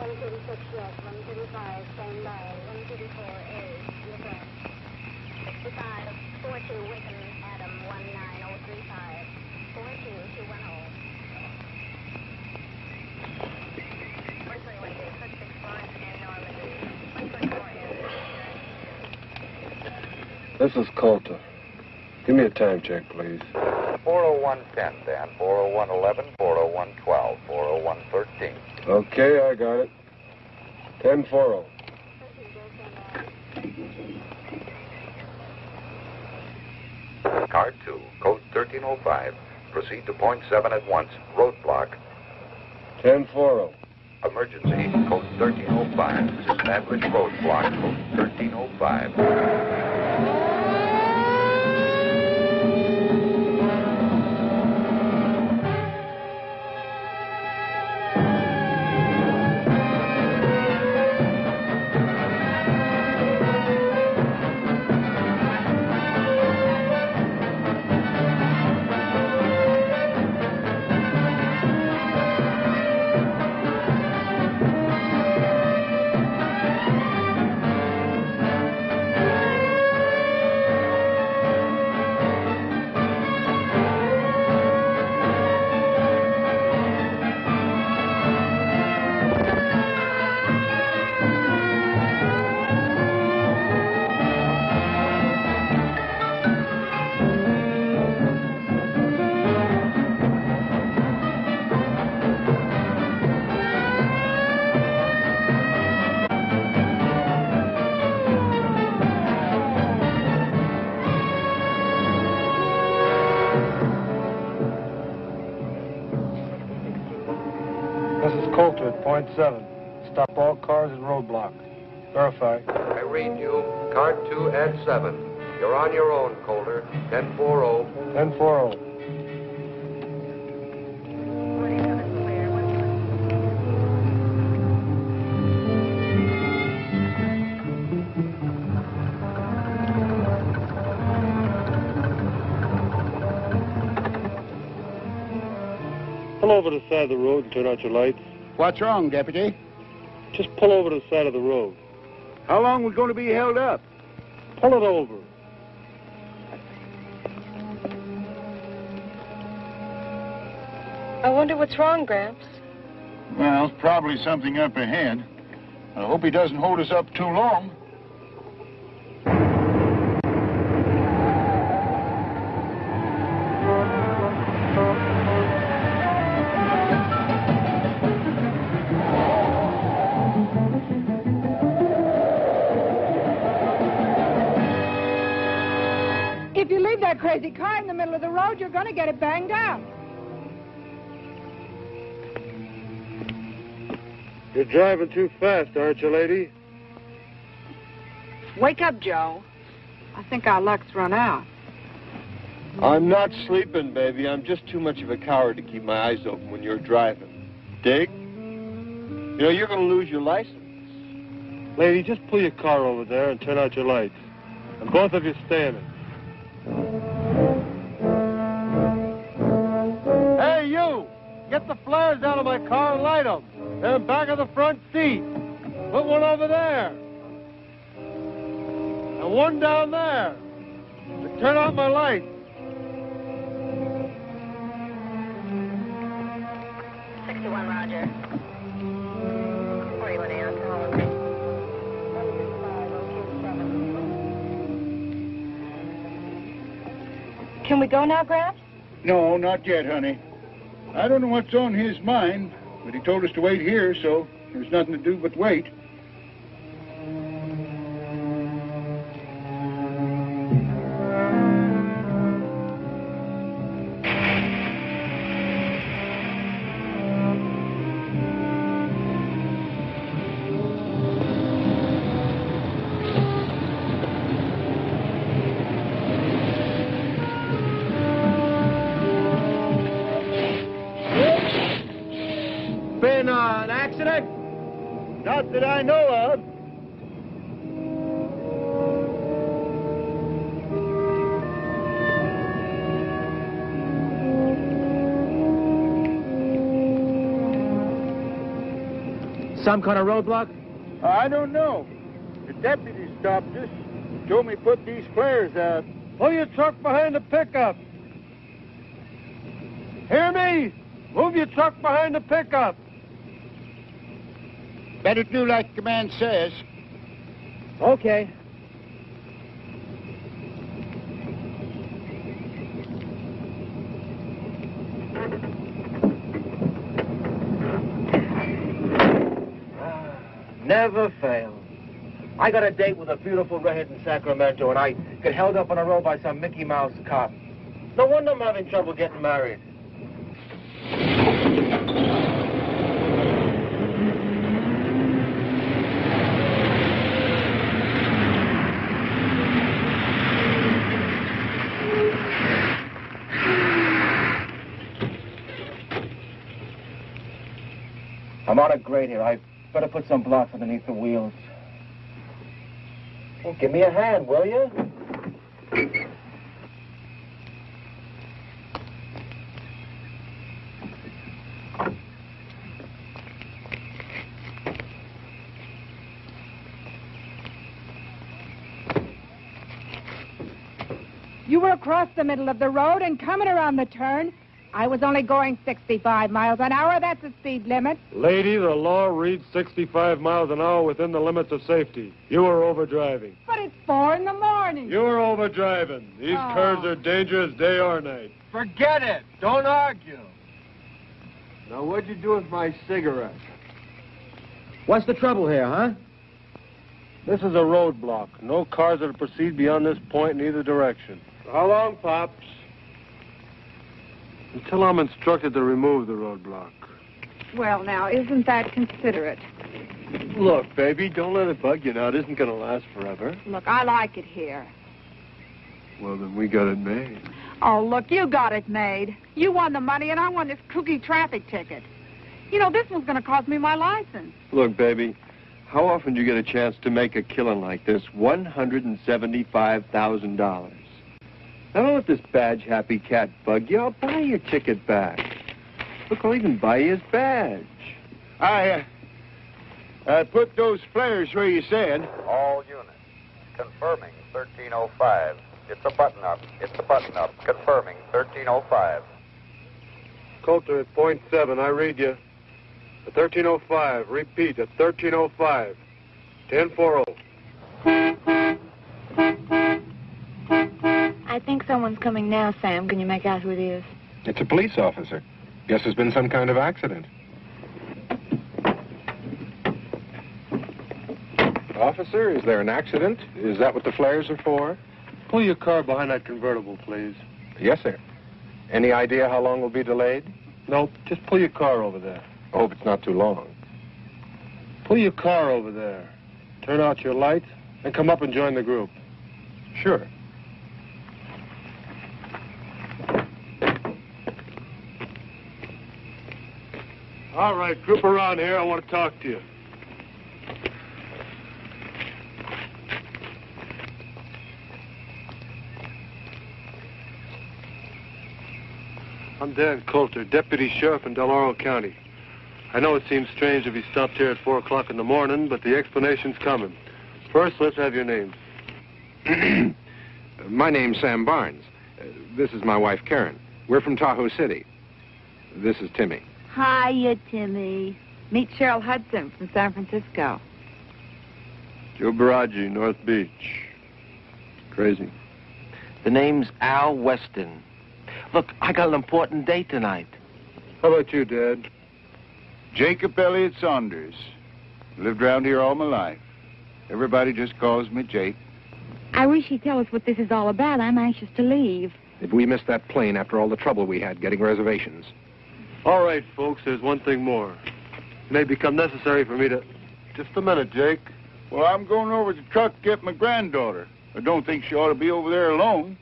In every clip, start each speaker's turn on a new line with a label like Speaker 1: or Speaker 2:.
Speaker 1: 136 yes, 135, stand by, 134A, you're back. 65, 42, Wickham, Adam, 19035, 42210. 121 J, 6 Florence and Normandy, 124
Speaker 2: This is Coulter. Give me a time check, please.
Speaker 3: 40110, Dan. 40111, 40112, 40113.
Speaker 2: Okay, I got it. 10-4.
Speaker 3: Car 2, code 1305. Proceed to point 7 at once. Roadblock.
Speaker 2: 10-4.
Speaker 3: Emergency, code 1305. Establish roadblock, code 1305.
Speaker 2: This is Coulter at point 7. Stop all cars and roadblock. Verify.
Speaker 3: I read you. Car 2 at 7. You're on your own, Coulter. 10-4.
Speaker 2: 10-4. Pull over to the side of the road and turn out your lights.
Speaker 4: What's wrong, Deputy?
Speaker 2: Just pull over to the side of the road.
Speaker 4: How long we going to be held up?
Speaker 2: Pull it over.
Speaker 5: I wonder what's wrong, Gramps.
Speaker 4: Well, probably something up ahead. I hope he doesn't hold us up too long.
Speaker 6: If you leave that crazy car in the middle of the road, you're going to get it banged out.
Speaker 2: You're driving too fast, aren't you, lady?
Speaker 6: Wake up, Joe. I think our luck's run out.
Speaker 2: I'm not sleeping, baby. I'm just too much of a coward to keep my eyes open when you're driving. Dig? You know, you're going to lose your license. Lady, just pull your car over there and turn out your lights. And both of you standing. Hey, you! Get the flares out of my car and light them. They're in back of the front seat. Put one over there. And one down there. And turn out my lights.
Speaker 1: Roger. 41 A on Collins. 165,
Speaker 5: Can we go now, Gramps?
Speaker 4: No, not yet, honey. I don't know what's on his mind, but he told us to wait here, so there's nothing to do but wait.
Speaker 2: Been an accident? Not that I know of.
Speaker 7: Some kind of roadblock?
Speaker 4: I don't know. The deputy stopped us. Told me put these flares out.
Speaker 2: Pull your truck behind the pickup. Hear me? Move your truck behind the pickup.
Speaker 4: Better do like the man says.
Speaker 7: Okay. Never fails. I got a date with a beautiful redhead in Sacramento, and I get held up on a road by some Mickey Mouse cop. No wonder I'm having trouble getting married. I'm on a grade here. I better put some blocks underneath the wheels. Well, give me a hand, will you?
Speaker 6: You were across the middle of the road and coming around the turn. I was only going 65 miles an hour. That's the speed limit.
Speaker 2: Lady, the law reads 65 miles an hour within the limits of safety. You were overdriving.
Speaker 6: But it's 4 in the morning.
Speaker 2: You were overdriving. These cars are dangerous day or night.
Speaker 8: Forget it. Don't argue.
Speaker 2: Now, what'd you do with my cigarette?
Speaker 7: What's the trouble here, huh?
Speaker 2: This is a roadblock. No cars that proceed beyond this point in either direction. How long, Pops? Until I'm instructed to remove the roadblock.
Speaker 6: Well, now, isn't that considerate?
Speaker 2: Look, baby, don't let it bug you now. It isn't going to last forever.
Speaker 6: Look, I like it here.
Speaker 2: Well, then we got it made.
Speaker 6: Oh, look, you got it made. You won the money, and I won this kooky traffic ticket. You know, this one's going to cost me my license.
Speaker 2: Look, baby, how often do you get a chance to make a killing like this? $175,000. Now, don't let this badge-happy cat bug you. I'll buy your ticket back. Look, I'll even buy you his badge.
Speaker 4: I put those flares where you said.
Speaker 3: All units. Confirming 1305. It's a button up. It's a button up. Confirming 1305.
Speaker 2: Coulter at .7. I read you. At 1305. Repeat, at 1305. 1040.
Speaker 5: I think someone's coming now, Sam. Can you make out who it is?
Speaker 9: It's a police officer. Guess there's been some kind of accident. Officer, is there an accident? Is that what the flares are for?
Speaker 2: Pull your car behind that convertible, please.
Speaker 9: Yes, sir. Any idea how long we'll be delayed?
Speaker 2: Nope, just pull your car over there.
Speaker 9: I hope it's not too long.
Speaker 2: Pull your car over there. Turn out your lights and come up and join the group.
Speaker 9: Sure.
Speaker 2: All right, group around here. I want to talk to you. I'm Dan Coulter, Deputy Sheriff in Del Oro County. I know it seems strange if he stopped here at 4 o'clock in the morning, but the explanation's coming. First, let's have your names.
Speaker 9: My name's Sam Barnes. This is my wife, Karen. We're from Tahoe City. This is Timmy.
Speaker 5: Hiya, Timmy.
Speaker 6: Meet Cheryl Hudson from San Francisco.
Speaker 2: Joe Baraggi, North Beach. Crazy.
Speaker 7: The name's Al Weston. Look, I got an important date tonight.
Speaker 2: How about you, Dad?
Speaker 4: Jacob Elliott Saunders. Lived around here all my life. Everybody just calls me Jake.
Speaker 5: I wish he'd tell us what this is all about. I'm anxious to leave.
Speaker 9: Did we miss that plane after all the trouble we had getting reservations?
Speaker 2: All right, folks, there's one thing more. It may become necessary for me to... Just a minute, Jake.
Speaker 4: Well, I'm going over to the truck to get my granddaughter. I don't think she ought to be over there alone.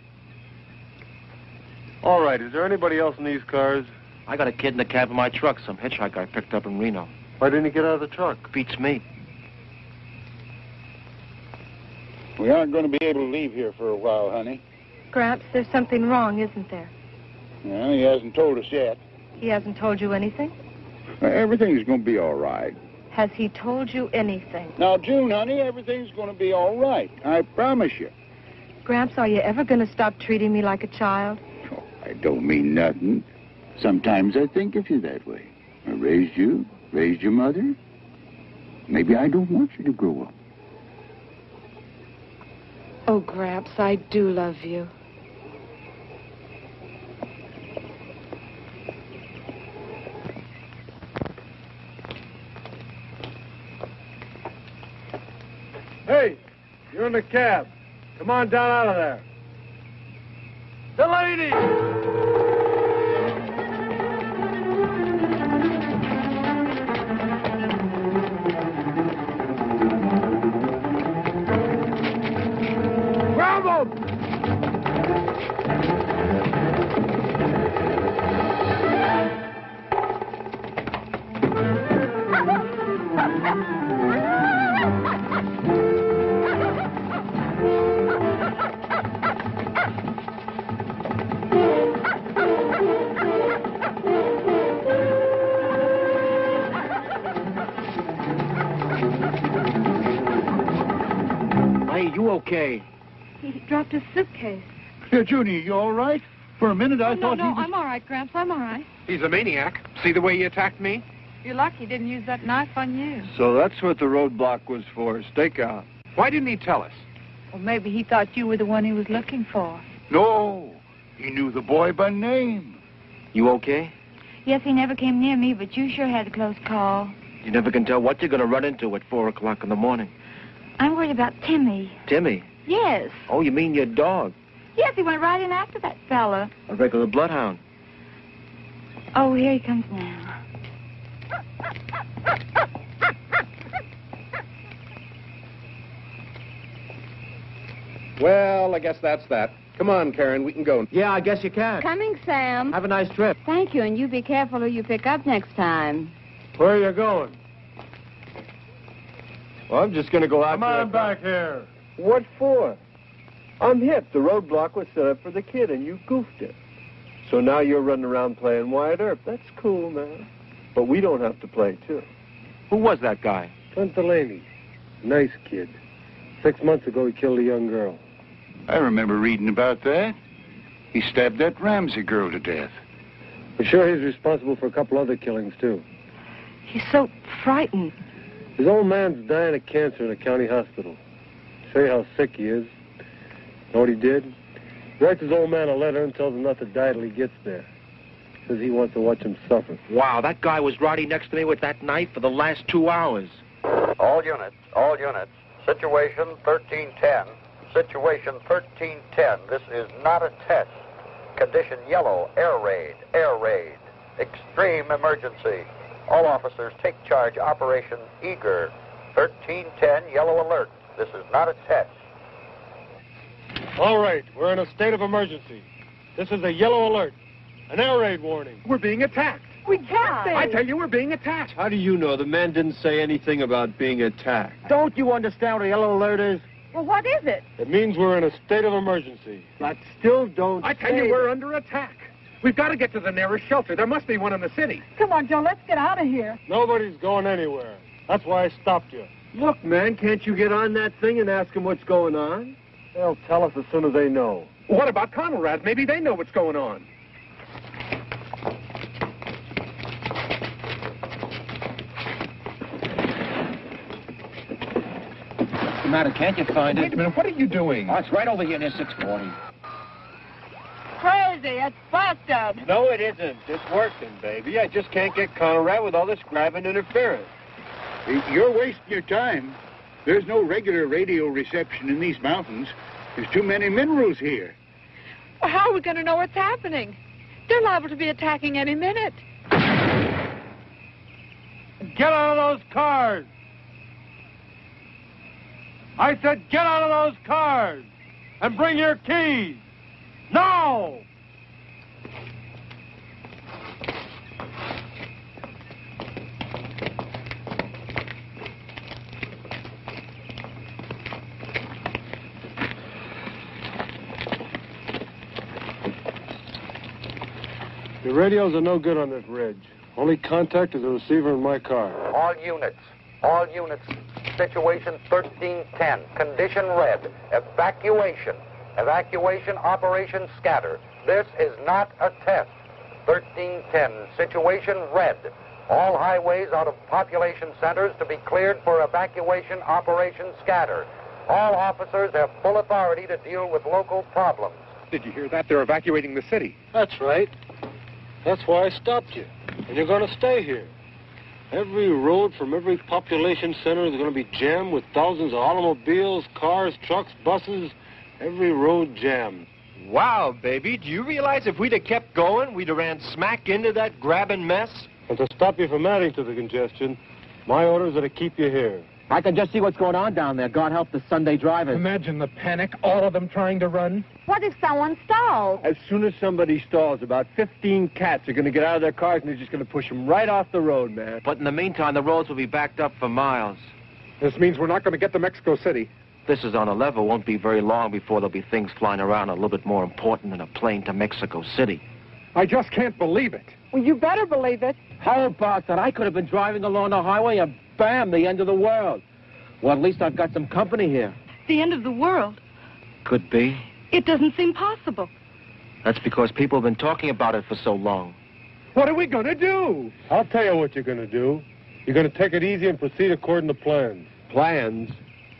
Speaker 2: All right, is there anybody else in these cars?
Speaker 7: I got a kid in the cab of my truck, some hitchhiker I picked up in Reno.
Speaker 2: Why didn't he get out of the truck?
Speaker 7: Beats me.
Speaker 4: We aren't going to be able to leave here for a while, honey.
Speaker 5: Gramps, there's something wrong, isn't there?
Speaker 4: Well, he hasn't told us yet.
Speaker 5: He hasn't told you anything?
Speaker 4: Everything's going to be all right.
Speaker 10: Has he told you anything?
Speaker 4: Now, June, honey, everything's going to be all right. I promise you.
Speaker 10: Gramps, are you ever going to stop treating me like a child?
Speaker 4: Oh, I don't mean nothing. Sometimes I think of you that way. I raised you, raised your mother. Maybe I don't want you to grow up.
Speaker 10: Oh, Gramps, I do love you.
Speaker 2: Hey, you're in the cab. Come on down out of there. The lady! Grab him!
Speaker 7: Hey, you okay?
Speaker 10: He dropped his suitcase.
Speaker 4: Junie, you all right? For a minute, I thought he was...
Speaker 5: I'm all right, Gramps. I'm all right.
Speaker 9: He's a maniac. See the way he attacked me?
Speaker 5: You're lucky he didn't use that knife on you.
Speaker 2: So that's what the roadblock was for, stakeout.
Speaker 9: Why didn't he tell us?
Speaker 5: Or maybe he thought you were the one he was looking for.
Speaker 4: No, he knew the boy by name.
Speaker 7: You okay?
Speaker 5: Yes, he never came near me, but you sure had a close call.
Speaker 7: You never can tell what you're going to run into at 4 o'clock in the morning.
Speaker 5: I'm worried about Timmy.
Speaker 7: Timmy?
Speaker 5: Yes.
Speaker 7: Oh, you mean your dog?
Speaker 5: Yes, he went right in after that fella.
Speaker 7: A regular bloodhound.
Speaker 5: Oh, here he comes now.
Speaker 9: Well, I guess that's that. Come on, Karen, we can go.
Speaker 7: Yeah, I guess you can.
Speaker 6: Coming, Sam.
Speaker 7: Have a nice trip.
Speaker 6: Thank you, and you be careful who you pick up next time.
Speaker 2: Where are you going?
Speaker 8: Well, I'm just going to go out.
Speaker 2: Come on back here. What for? I'm hip. The roadblock was set up for the kid, and you goofed it. So now you're running around playing Wyatt Earp. That's cool, man. But we don't have to play, too.
Speaker 7: Who was that guy?
Speaker 2: Clint Delaney. Nice kid. 6 months ago, he killed a young girl.
Speaker 4: I remember reading about that. He stabbed that Ramsey girl to death.
Speaker 2: But sure, he's responsible for a couple other killings, too.
Speaker 10: He's so frightened.
Speaker 2: His old man's dying of cancer in a county hospital. Show you how sick he is. Know what he did? He writes his old man a letter and tells him not to die till he gets there. Says he wants to watch him suffer.
Speaker 7: Wow, that guy was riding next to me with that knife for the last 2 hours.
Speaker 3: All units. Situation 1310. Situation 1310. This is not a test. Condition yellow. Air raid. Extreme emergency. All officers take charge. Operation Eager. 1310, yellow alert. This is not a test.
Speaker 2: All right, we're in a state of emergency. This is a yellow alert. An air raid warning.
Speaker 9: We're being attacked.
Speaker 6: We can't be.
Speaker 9: I tell you, we're being attacked.
Speaker 2: How do you know? The man didn't say anything about being attacked.
Speaker 7: Don't you understand what a yellow alert is?
Speaker 6: Well, what is it?
Speaker 2: It means we're in a state of emergency. But still don't
Speaker 9: I tell you, we're under attack. We've got to get to the nearest shelter. There must be one in the city.
Speaker 6: Come on, Joe, let's get out of here.
Speaker 2: Nobody's going anywhere. That's why I stopped you.
Speaker 8: Look, man, can't you get on that thing and ask them what's going on?
Speaker 2: They'll tell us as soon as they know.
Speaker 9: What about Conrad? Maybe they know what's going on.
Speaker 7: What's the matter? Can't you find it?
Speaker 9: Wait a minute, what are you doing?
Speaker 7: Oh, it's right over here near 640.
Speaker 6: Crazy, it's busted.
Speaker 2: No, it isn't. It's working, baby. I just can't get Conrad with all this grabbing interference.
Speaker 4: You're wasting your time. There's no regular radio reception in these mountains. There's too many minerals here.
Speaker 5: Well, how are we going to know what's happening? They're liable to be attacking any minute.
Speaker 2: Get out of those cars! I said get out of those cars! And bring your keys! Now! The radios are no good on this ridge. Only contact is the receiver in my car.
Speaker 3: All units. All units, situation 1310, condition red, evacuation. Evacuation, operation scatter. This is not a test. 1310, situation red. All highways out of population centers to be cleared for evacuation, operation scatter. All officers have full authority to deal with local problems.
Speaker 9: Did you hear that? They're evacuating the city.
Speaker 2: That's right. That's why I stopped you. And you're going to stay here. Every road from every population center is going to be jammed with thousands of automobiles, cars, trucks, buses. Every road jammed.
Speaker 11: Wow, baby. Do you realize if we'd have kept going, we'd have ran smack into that grabbing mess?
Speaker 2: And to stop you from adding to the congestion, my orders are to keep you here.
Speaker 7: I can just see what's going on down there. God help the Sunday drivers.
Speaker 8: Imagine the panic, all of them trying to run.
Speaker 5: What if someone stalls?
Speaker 2: As soon as somebody stalls, about 15 cats are going to get out of their cars and they're just going to push them right off the road, man.
Speaker 7: But in the meantime, the roads will be backed up for miles.
Speaker 9: This means we're not going to get to Mexico City.
Speaker 7: This is on a level. Won't be very long before there'll be things flying around a little bit more important than a plane to Mexico City.
Speaker 9: I just can't believe it.
Speaker 6: Well, you better believe it.
Speaker 7: How about that? I could have been driving along the highway and bam, the end of the world. Well, at least I've got some company here.
Speaker 10: The end of the world?
Speaker 7: Could be.
Speaker 10: It doesn't seem possible.
Speaker 7: That's because people have been talking about it for so long.
Speaker 9: What are we going to do?
Speaker 2: I'll tell you what you're going to do. You're going to take it easy and proceed according to plans. Plans?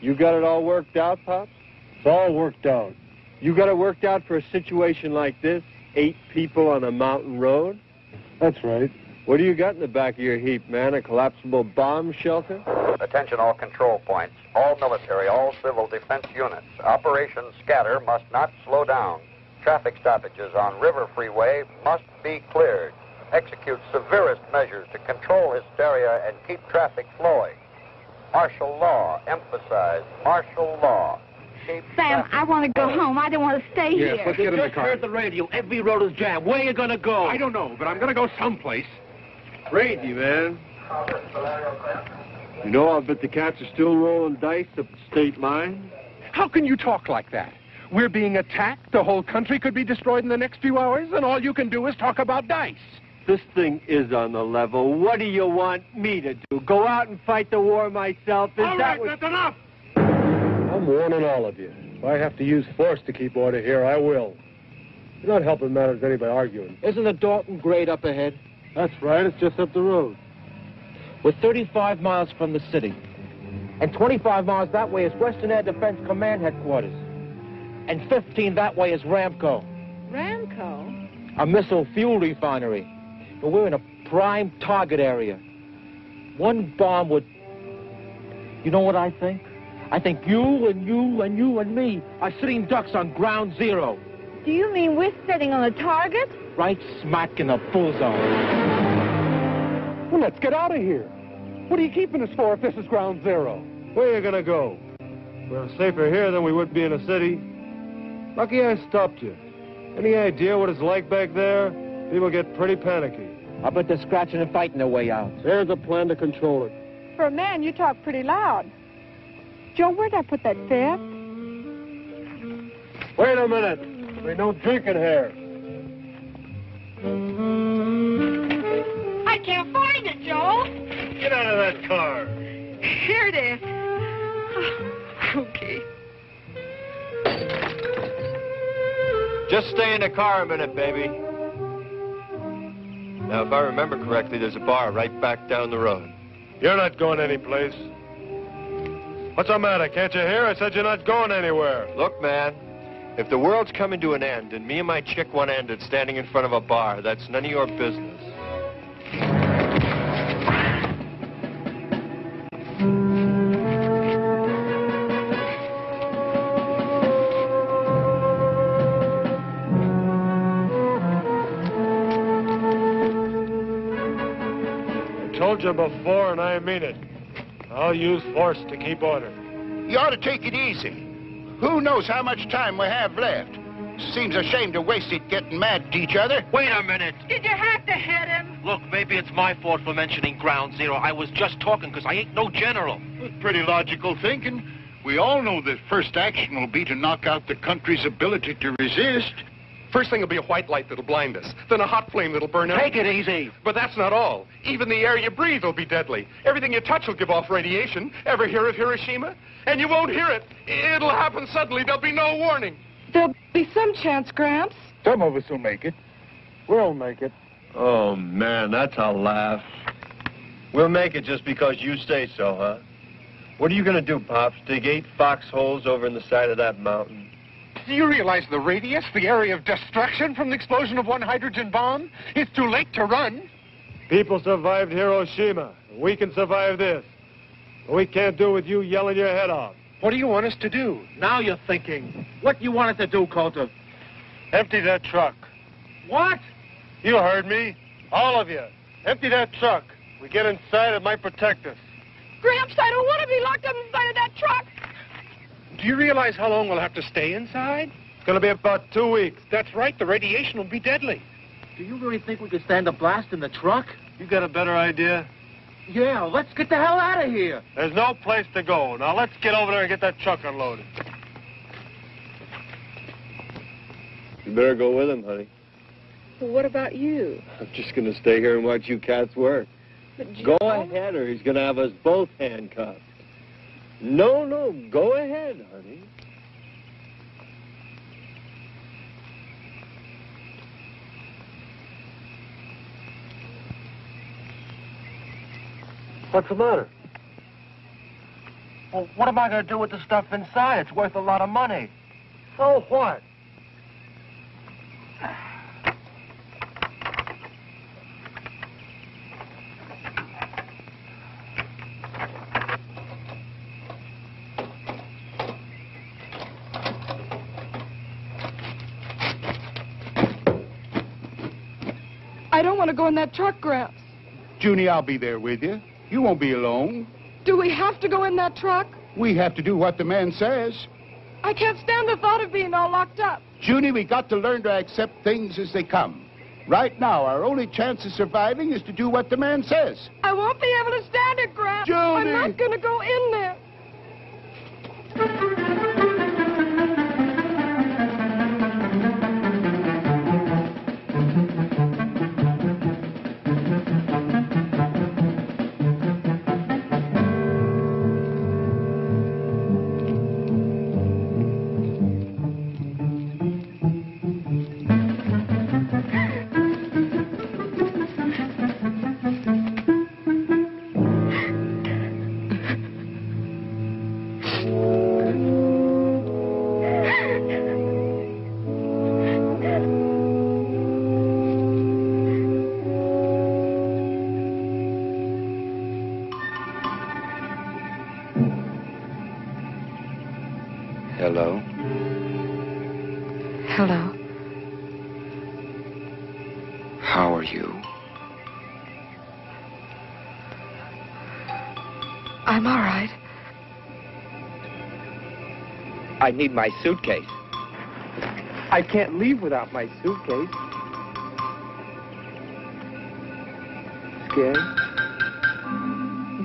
Speaker 2: You got it all worked out, Pop? It's all worked out. You got it worked out for a situation like this? 8 people on a mountain road? That's right. What do you got in the back of your heap, man? A collapsible bomb shelter?
Speaker 3: Attention all control points, all military, all civil defense units. Operation Scatter must not slow down. Traffic stoppages on River Freeway must be cleared. Execute severest measures to control hysteria and keep traffic flowing. Martial law, emphasize martial law. Keep
Speaker 5: Sam,
Speaker 3: traffic
Speaker 5: I want to go home. I don't want to stay
Speaker 9: Yes,
Speaker 5: here.
Speaker 9: let's get in the
Speaker 7: Just
Speaker 9: car.
Speaker 7: heard the radio. Every road is jammed. Where are you going to go?
Speaker 9: I don't know, but I'm going to go someplace.
Speaker 2: Crazy, man. You know, I'll bet the cats are still rolling dice up the state line.
Speaker 9: How can you talk like that? We're being attacked. The whole country could be destroyed in the next few hours, and all you can do is talk about dice.
Speaker 2: This thing is on the level. What do you want me to do? Go out and fight the war myself?
Speaker 9: All right, that's enough.
Speaker 2: I'm warning all of you. If I have to use force to keep order here, I will. You're not helping matters any by arguing.
Speaker 7: Isn't the Dalton grade up ahead?
Speaker 2: That's right. It's just up the road.
Speaker 7: We're 35 miles from the city. And 25 miles that way is Western Air Defense Command Headquarters. And 15 that way is Ramco.
Speaker 6: Ramco?
Speaker 7: A missile fuel refinery. But we're in a prime target area. One bomb would... You know what I think? I think you and you and you and me are sitting ducks on ground zero.
Speaker 5: Do you mean we're sitting on a target?
Speaker 7: Right smack in the bullseye.
Speaker 9: Well, let's get out of here. What are you keeping us for if this is ground zero?
Speaker 2: Where are you going to go? We're safer here than we would be in a city. Lucky I stopped you. Any idea what it's like back there? People get pretty panicky.
Speaker 7: I bet they're scratching and fighting their way out.
Speaker 2: There's a plan to control it.
Speaker 6: For a man, you talk pretty loud. Joe, where'd I put that fifth?
Speaker 2: Wait a minute. There's no drinking here.
Speaker 5: I can't find it, Joe.
Speaker 2: Get out of that car.
Speaker 5: Here it is. Okay.
Speaker 11: Just stay in the car a minute, baby. Now, if I remember correctly, there's a bar right back down the road.
Speaker 2: You're not going anyplace. What's the matter? Can't you hear? I said you're not going anywhere.
Speaker 11: Look, man, if the world's coming to an end and me and my chick want to end it standing in front of a bar, that's none of your business.
Speaker 2: I told you before, and I mean it. I'll use force to keep order.
Speaker 4: You ought to take it easy. Who knows how much time we have left? Seems a shame to waste it getting mad at each other.
Speaker 7: Wait a minute.
Speaker 5: Did you have to hit him?
Speaker 7: Look, maybe it's my fault for mentioning ground zero. I was just talking because I ain't no general.
Speaker 4: Pretty logical thinking. We all know that first action will be to knock out the country's ability to resist.
Speaker 9: First thing will be a white light that'll blind us. Then a hot flame that'll burn out.
Speaker 7: Take it easy.
Speaker 9: But that's not all. Even the air you breathe will be deadly. Everything you touch will give off radiation. Ever hear of Hiroshima? And you won't hear it. It'll happen suddenly. There'll be no warning.
Speaker 10: There'll be some chance, Gramps.
Speaker 7: Some of us will make it.
Speaker 2: We'll make it. Oh, man, that's a laugh. We'll make it just because you say so, huh? What are you going to do, Pops? Dig 8 foxholes over in the side of that mountain?
Speaker 9: Do you realize the radius, the area of destruction from the explosion of one hydrogen bomb? It's too late to run.
Speaker 2: People survived Hiroshima. We can survive this. We can't do it with you yelling your head off.
Speaker 9: What do you want us to do?
Speaker 7: Now you're thinking. What you wanted to do, Coulter?
Speaker 2: Empty that truck.
Speaker 7: What?
Speaker 2: You heard me. All of you. Empty that truck. We get inside, it might protect us.
Speaker 5: Gramps, I don't want to be locked up inside of that truck.
Speaker 9: Do you realize how long we'll have to stay inside?
Speaker 2: It's going to be about 2 weeks.
Speaker 9: That's right. The radiation will be deadly.
Speaker 7: Do you really think we could stand a blast in the truck?
Speaker 2: You got a better idea?
Speaker 7: Yeah, let's get the hell out of here.
Speaker 2: There's no place to go. Now let's get over there and get that truck unloaded. You better go with him, honey.
Speaker 10: Well, what about you?
Speaker 2: I'm just going to stay here and watch you cats work.
Speaker 10: But
Speaker 2: Go ahead, or he's going to have us both handcuffed. No, go ahead, honey. What's the matter?
Speaker 7: Well, what am I going to do with the stuff inside? It's worth a lot of money.
Speaker 2: So what?
Speaker 10: I don't want to go in that truck, Gramps.
Speaker 4: Junie, I'll be there with you. You won't be alone.
Speaker 10: Do we have to go in that truck?
Speaker 4: We have to do what the man says.
Speaker 10: I can't stand the thought of being all locked up.
Speaker 4: Junie, we got to learn to accept things as they come. Right now, our only chance of surviving is to do what the man says.
Speaker 10: I won't be able to stand it, Gramps.
Speaker 4: Junie!
Speaker 10: I'm not going to go in there.
Speaker 12: Hello?
Speaker 10: Hello.
Speaker 12: How are you?
Speaker 10: I'm all right.
Speaker 12: I need my suitcase.
Speaker 8: I can't leave without my suitcase. Scared?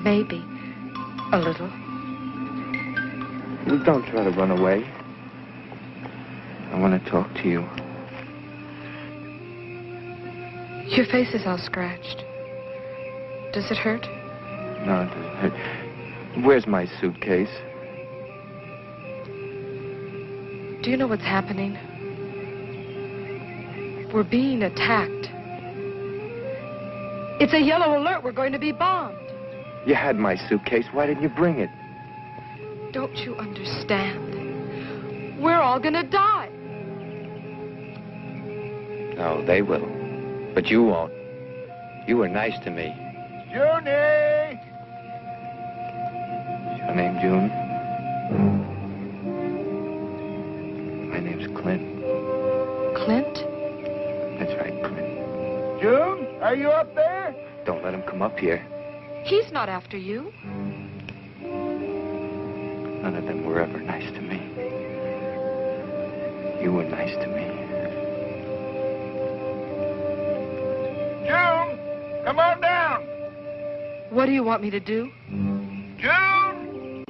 Speaker 10: Maybe. A little.
Speaker 12: Well, don't try to run away. I want to talk to you.
Speaker 10: Your face is all scratched. Does it hurt?
Speaker 12: No, it doesn't hurt. Where's my suitcase?
Speaker 10: Do you know what's happening? We're being attacked. It's a yellow alert. We're going to be bombed.
Speaker 12: You had my suitcase. Why didn't you bring it?
Speaker 10: Don't you understand? We're all going to die.
Speaker 12: No, they will. But you won't. You were nice to me.
Speaker 4: Junie!
Speaker 12: Is your name June? My name's Clint.
Speaker 10: Clint?
Speaker 12: That's right, Clint.
Speaker 4: June, are you up there?
Speaker 12: Don't let him come up here.
Speaker 10: He's not after you.
Speaker 12: None of them were ever nice to me. You were nice to me.
Speaker 4: June, come on down.
Speaker 10: What do you want me to do?
Speaker 4: June!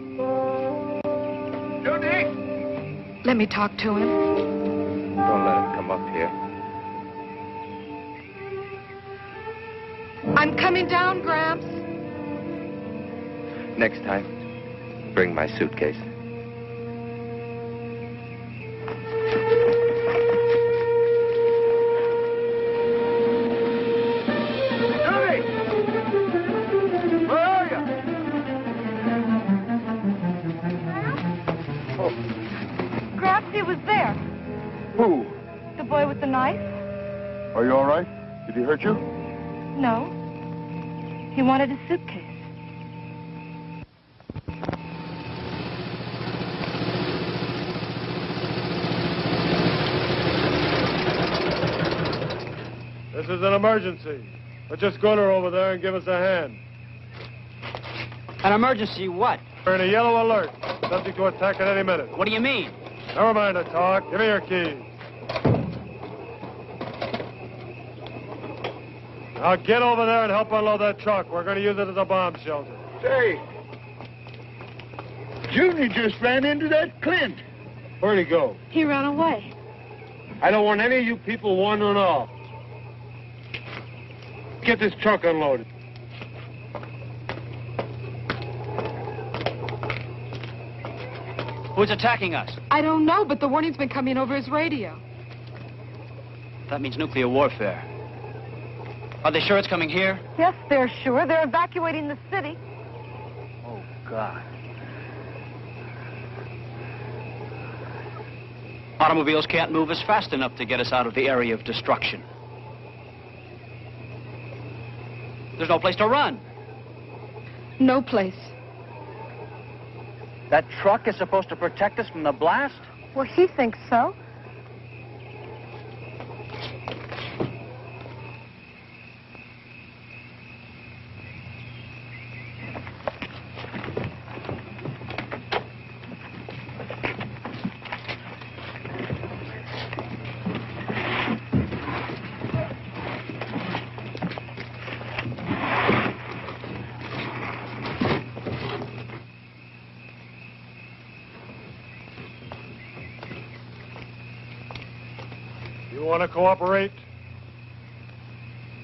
Speaker 4: Junie!
Speaker 10: Let me talk to him.
Speaker 12: Don't let him come up here.
Speaker 10: I'm coming down, Gramps.
Speaker 12: Next time, bring my suitcase.
Speaker 2: Johnny! Where are you?
Speaker 5: Gramps, he was there.
Speaker 2: Who?
Speaker 5: The boy with the knife?
Speaker 2: Are you all right? Did he hurt you?
Speaker 5: No. He wanted a suitcase.
Speaker 8: This is an emergency. Let's just go to her over there and give us a hand.
Speaker 13: An emergency what?
Speaker 8: We're in a yellow alert. Subject to attack at any minute.
Speaker 13: What do you mean?
Speaker 8: Never mind the talk. Give me your keys. Now get over there and help unload that truck. We're going to use it as a bomb shelter.
Speaker 4: Say, Junior just ran into that Clint.
Speaker 8: Where'd he go?
Speaker 5: He ran away.
Speaker 8: I don't want any of you people wandering off. Get this truck unloaded.
Speaker 13: Who's attacking us?
Speaker 10: I don't know, but the warning's been coming over his radio.
Speaker 13: That means nuclear warfare. Are they sure it's coming here?
Speaker 5: Yes, they're sure. They're evacuating the city.
Speaker 13: Oh, God. Automobiles can't move as fast enough to get us out of the area of destruction. There's no place to run.
Speaker 10: No place.
Speaker 13: That truck is supposed to protect us from the blast?
Speaker 5: Well, he thinks so.
Speaker 8: You want to cooperate?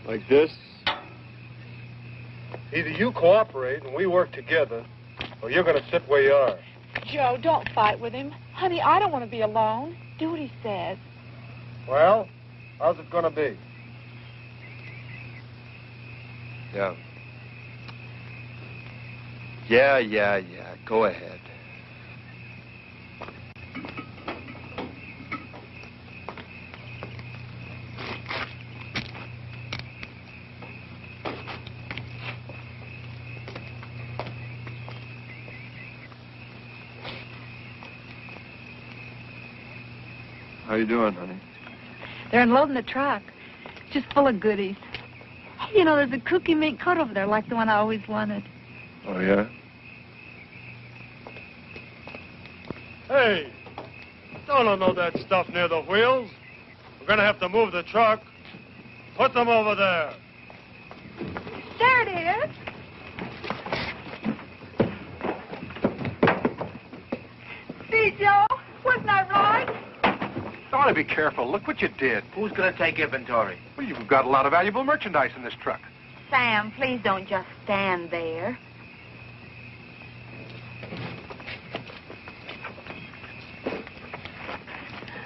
Speaker 2: Like this?
Speaker 8: Either you cooperate and we work together, or you're going to sit where you are.
Speaker 5: Joe, don't fight with him. Honey, I don't want to be alone. Do what he says.
Speaker 8: Well, how's it going to be?
Speaker 11: Yeah. Yeah. Go ahead. How you doing, honey?
Speaker 5: They're unloading the truck. It's just full of goodies. Hey, you know, there's a cookie mink coat over there like the one I always wanted.
Speaker 11: Oh, yeah?
Speaker 8: Hey, don't unload that stuff near the wheels. We're going to have to move the truck. Put them over there.
Speaker 5: There it is. See, Joe? Wasn't I right?
Speaker 9: You ought to be careful. Look what you did.
Speaker 12: Who's going to take inventory?
Speaker 9: Well, you've got a lot of valuable merchandise in this truck.
Speaker 1: Sam, please don't just stand there.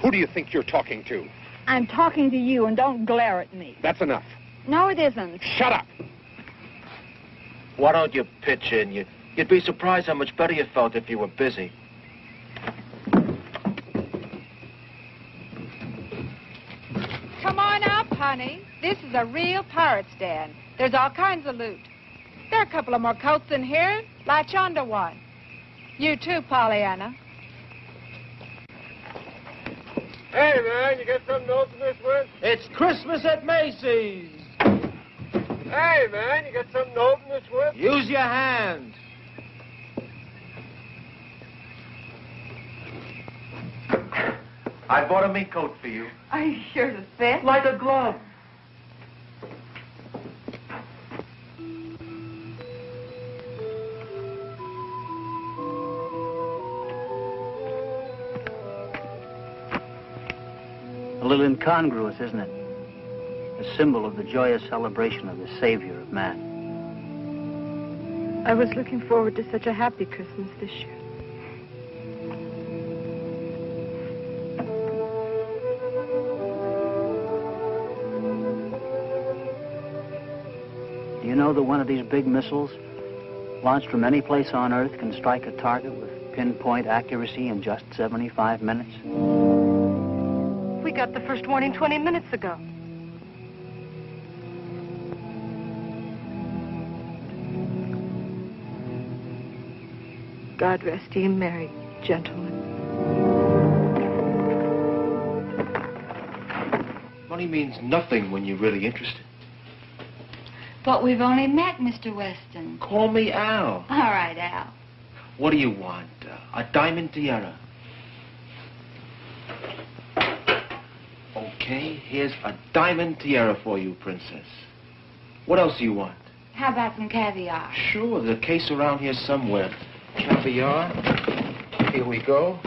Speaker 9: Who do you think you're talking to?
Speaker 6: I'm talking to you, and don't glare at me.
Speaker 9: That's enough.
Speaker 6: No, it isn't.
Speaker 9: Shut up.
Speaker 7: Why don't you pitch in? You'd be surprised how much better you felt if you were busy.
Speaker 6: Come on up, honey. This is a real pirate's den. There's all kinds of loot. There are a couple of more coats in here. Latch onto one. You too, Pollyanna.
Speaker 8: Hey, man, you got something to open this with?
Speaker 7: It's Christmas at Macy's.
Speaker 8: Hey, man, you got something to open this with?
Speaker 7: Use your hands. I bought a mink coat for you.
Speaker 5: Are you sure to fit?
Speaker 7: Like a glove. A
Speaker 14: little incongruous, isn't it? A symbol of the joyous celebration of the Savior of man.
Speaker 5: I was looking forward to such a happy Christmas this year.
Speaker 14: Do you know that one of these big missiles, launched from any place on Earth, can strike a target with pinpoint accuracy in just 75 minutes?
Speaker 5: We got the first warning 20 minutes ago. God rest ye merry, gentlemen.
Speaker 7: Money means nothing when you're really interested.
Speaker 1: But we've only met, Mr. Weston.
Speaker 7: Call me Al.
Speaker 1: All right, Al.
Speaker 7: What do you want? A diamond tiara. Okay, here's a diamond tiara for you, Princess. What else do you want?
Speaker 1: How about some caviar?
Speaker 7: Sure, there's a case around here somewhere. Caviar. Here we go.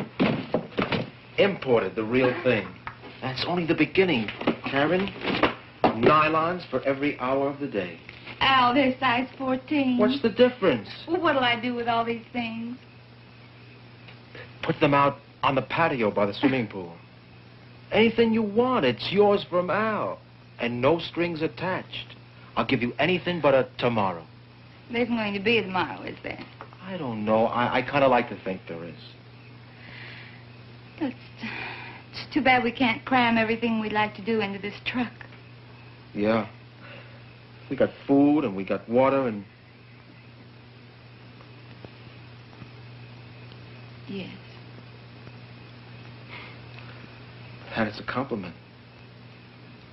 Speaker 7: Imported, the real thing. That's only the beginning, Karen. Nylons for every hour of the day.
Speaker 1: Al, they're size 14.
Speaker 7: What's the difference?
Speaker 1: Well, what'll I do with all these things?
Speaker 7: Put them out on the patio by the swimming pool. Anything you want, it's yours from Al. And no strings attached. I'll give you anything but a tomorrow.
Speaker 1: There isn't going to be a tomorrow, is there?
Speaker 7: I don't know. I kind of like to think there is.
Speaker 1: It's too bad we can't cram everything we'd like to do into this truck.
Speaker 7: Yeah. We got food and we got water and...
Speaker 1: Yes.
Speaker 7: And it's a compliment.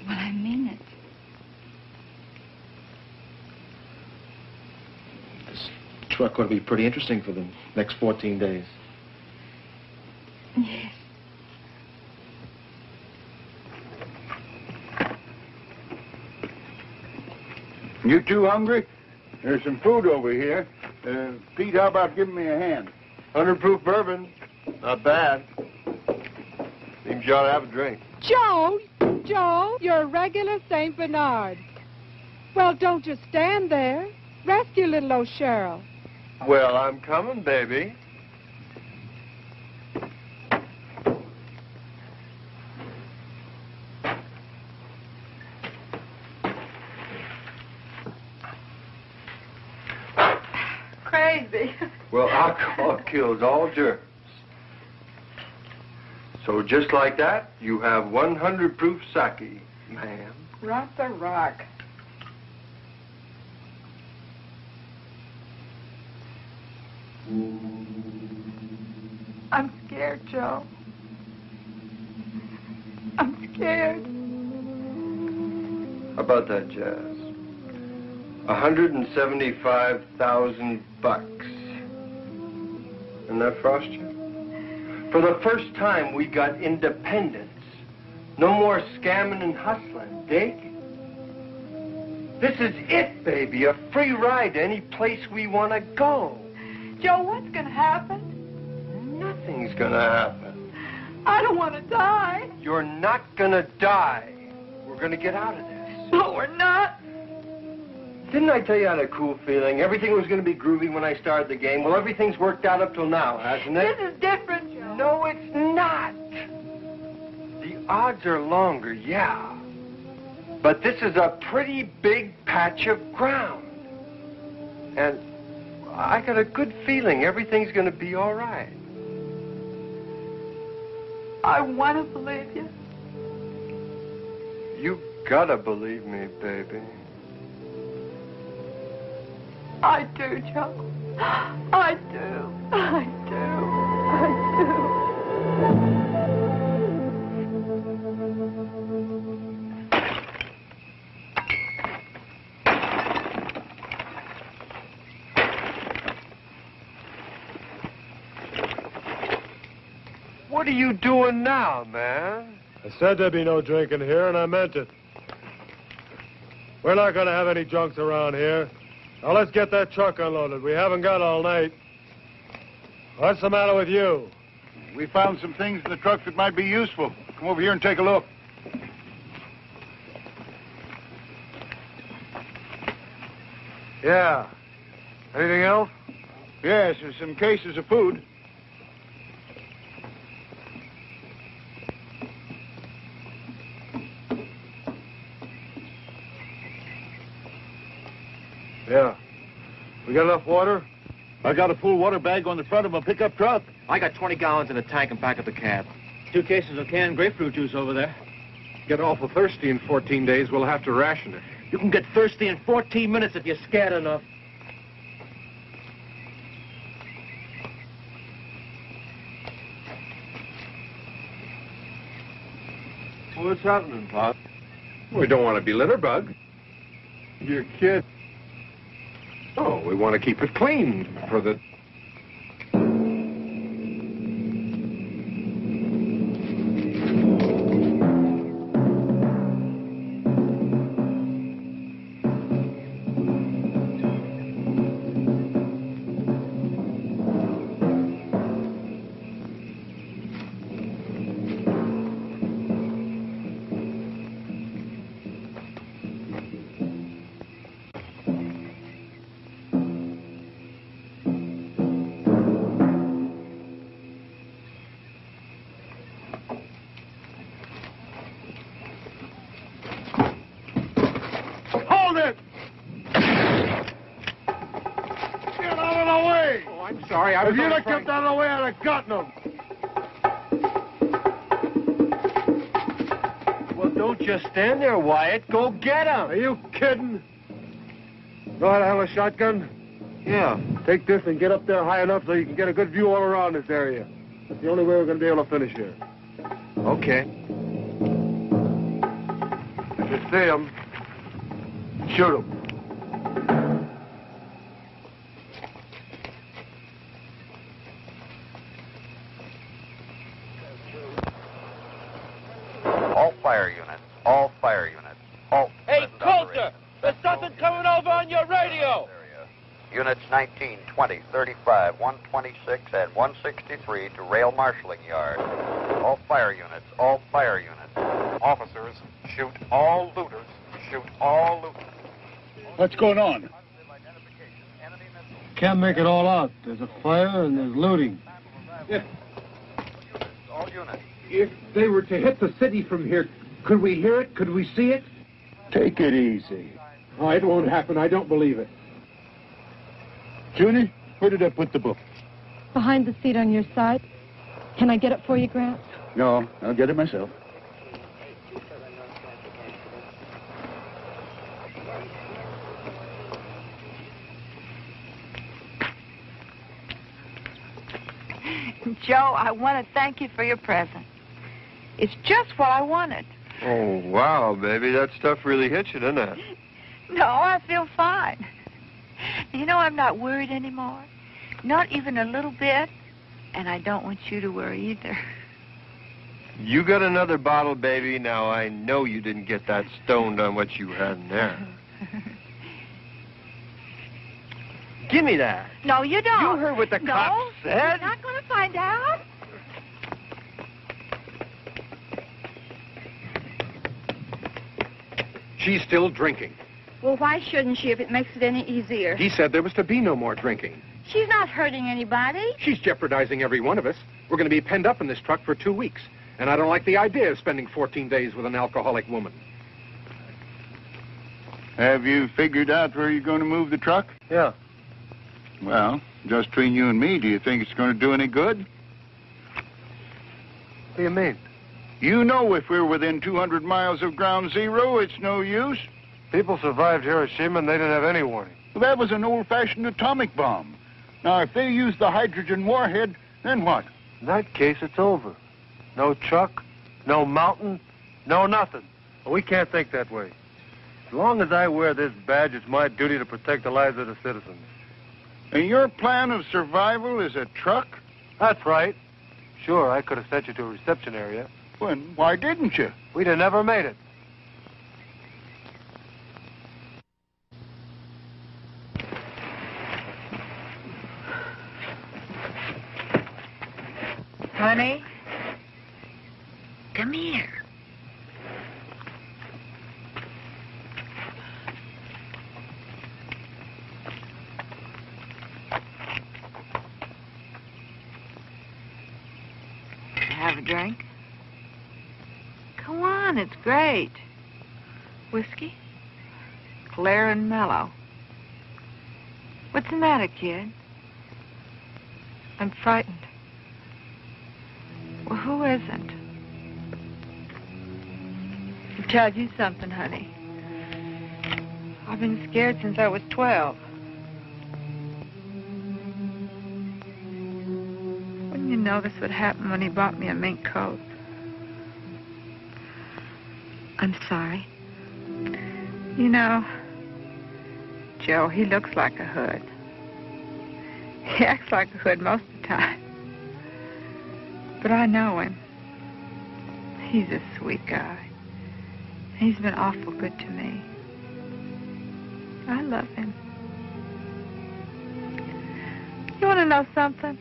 Speaker 1: Well, I mean it.
Speaker 7: This truck ought to be pretty interesting for the next 14 days.
Speaker 1: Yes.
Speaker 4: You two hungry? There's some food over here. Pete, how about giving me a hand?
Speaker 2: 100 proof bourbon. Not bad. Seems you ought to have a drink.
Speaker 6: Joe, you're a regular St. Bernard. Well, don't just stand there. Rescue little old Cheryl.
Speaker 2: Well, I'm coming, baby.
Speaker 5: Crazy.
Speaker 2: Well, alcohol kills all germs. So just like that, you have 100 proof sake, ma'am.
Speaker 5: Rock the rock. I'm scared, Joe. I'm scared.
Speaker 2: How about that, Jazz? 175,000 bucks. Isn't that frost you? For the first time, we got independence. No more scamming and hustling. Dig? This is it, baby. A free ride to any place we want to go.
Speaker 5: Joe, what's going to happen?
Speaker 2: Nothing's going to happen.
Speaker 5: I don't want to die.
Speaker 2: You're not going to die. We're going to get out of this.
Speaker 5: No, we're not.
Speaker 2: Didn't I tell you I had a cool feeling? Everything was going to be groovy when I started the game. Well, everything's worked out up till now, hasn't it?
Speaker 5: This is different, Joe.
Speaker 2: No, it's not. The odds are longer, yeah. But this is a pretty big patch of ground. And I got a good feeling everything's going to be all right.
Speaker 5: I want to believe you.
Speaker 2: You gotta believe me, baby.
Speaker 5: I do, Joe. I do. I do. I do.
Speaker 2: What are you doing now, man?
Speaker 8: I said there'd be no drinking here, and I meant it. We're not going to have any drunks around here. Now, let's get that truck unloaded. We haven't got all night. What's the matter with you?
Speaker 4: We found some things in the truck that might be useful. Come over here and take a look.
Speaker 8: Yeah. Anything else?
Speaker 4: Yes, there's some cases of food.
Speaker 8: Yeah. We got enough water?
Speaker 7: I got a full water bag on the front of a pickup truck. I got 20 gallons in a tank in back of the cab.
Speaker 14: 2 cases of canned grapefruit juice over there.
Speaker 9: Get awful thirsty in 14 days, we'll have to ration it.
Speaker 7: You can get thirsty in 14 minutes if you're scared enough.
Speaker 2: What's happening, Pop?
Speaker 9: We don't want to be litterbug.
Speaker 2: You're kidding.
Speaker 9: Oh, we want to keep it clean for the...
Speaker 8: Hold it! Get out of the way!
Speaker 9: Oh, I'm sorry. I was
Speaker 8: If you'd
Speaker 9: only
Speaker 8: have kept out of the way, I'd have gotten them.
Speaker 7: Well, don't just stand there, Wyatt. Go get him.
Speaker 8: Are you kidding? Know how to handle a shotgun?
Speaker 7: Yeah.
Speaker 8: Take this and get up there high enough so you can get a good view all around this area. That's the only way we're going to be able to finish here.
Speaker 7: Okay.
Speaker 8: If you see them, shoot them.
Speaker 3: All fire units, all fire units. Halt.
Speaker 7: Hey,
Speaker 3: present
Speaker 7: Coulter!
Speaker 3: operation.
Speaker 7: There's something coming over on your radio!
Speaker 3: Units 19, 20, 35, 126, and 163 to rail marshalling yard. All fire units, all fire units.
Speaker 9: Officers, shoot all looters. Shoot all looters.
Speaker 4: What's going on?
Speaker 8: Can't make it all out. There's a fire and there's looting.
Speaker 3: All units.
Speaker 9: If they were to hit the city from here, could we hear it? Could we see it?
Speaker 4: Take it easy.
Speaker 9: Oh, it won't happen. I don't believe it.
Speaker 4: Junie, where did I put the book?
Speaker 5: Behind the seat on your side. Can I get it for you, Grant?
Speaker 4: No, I'll get it myself.
Speaker 1: Joe, I want to thank you for your present. It's just what I wanted.
Speaker 11: Oh, wow, baby. That stuff really hit you, didn't it?
Speaker 1: No, I feel fine. You know, I'm not worried anymore. Not even a little bit. And I don't want you to worry either.
Speaker 11: You got another bottle, baby. Now, I know you didn't get that stoned on what you had in there.
Speaker 7: Give me that.
Speaker 1: No, you don't.
Speaker 7: You heard what the cops said.
Speaker 1: You're not going to find out.
Speaker 9: She's still drinking.
Speaker 1: Well, why shouldn't she if it makes it any easier?
Speaker 9: He said there was to be no more drinking.
Speaker 1: She's not hurting anybody.
Speaker 9: She's jeopardizing every one of us. We're going to be penned up in this truck for 2 weeks. And I don't like the idea of spending 14 days with an alcoholic woman.
Speaker 4: Have you figured out where you're going to move the truck?
Speaker 8: Yeah.
Speaker 4: Well, just between you and me, do you think it's going to do any good?
Speaker 8: What do you mean?
Speaker 4: You know if we're within 200 miles of ground zero, it's no use.
Speaker 8: People survived Hiroshima and they didn't have any warning.
Speaker 4: Well, that was an old-fashioned atomic bomb. Now, if they use the hydrogen warhead, then what?
Speaker 8: In that case, it's over. No truck, no mountain, no nothing. We can't think that way. As long as I wear this badge, it's my duty to protect the lives of the citizens.
Speaker 4: And your plan of survival is a truck?
Speaker 8: That's right. Sure, I could have sent you to a reception area.
Speaker 4: Well, why didn't you?
Speaker 8: We'd have never made it.
Speaker 1: Honey, come here. drink. Go on, it's great. Whiskey? Clear and mellow. What's the matter, kid? I'm frightened. Well, who isn't? I'll tell you something, honey. I've been scared since I was 12. Wouldn't you know this would happen when he bought me a mink coat? I'm sorry. You know, Joe, he looks like a hood. He acts like a hood most of the time. But I know him. He's a sweet guy. He's been awful good to me. I love him. You want to know something?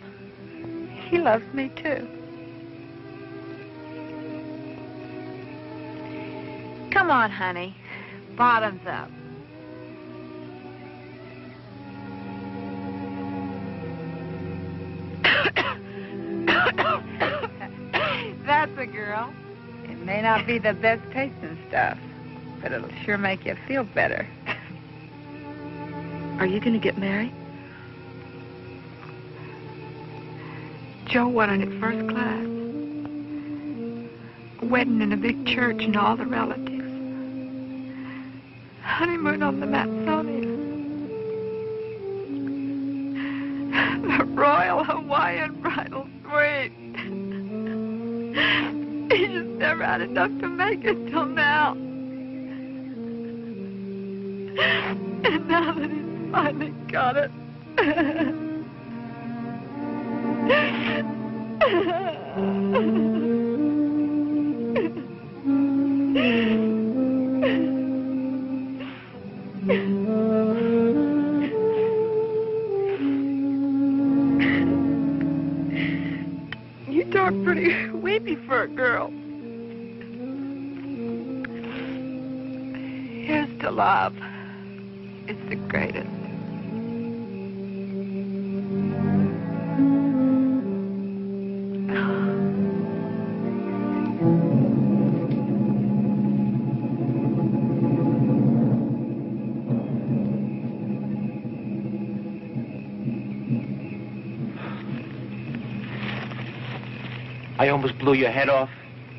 Speaker 1: He loves me, too. Come on, honey. Bottoms up. That's a girl. It may not be the best tasting stuff, but it'll sure make you feel better.
Speaker 10: Are you going to get married?
Speaker 1: Joe wanted it first class. A wedding in a big church and all the relatives. Honeymoon on the Matsonia. The Royal Hawaiian Bridal Suite. He just never had enough to make it till now. And now that he's finally got it. You talk pretty weepy for a girl. Here's to love. It's the greatest.
Speaker 7: I almost blew your head off.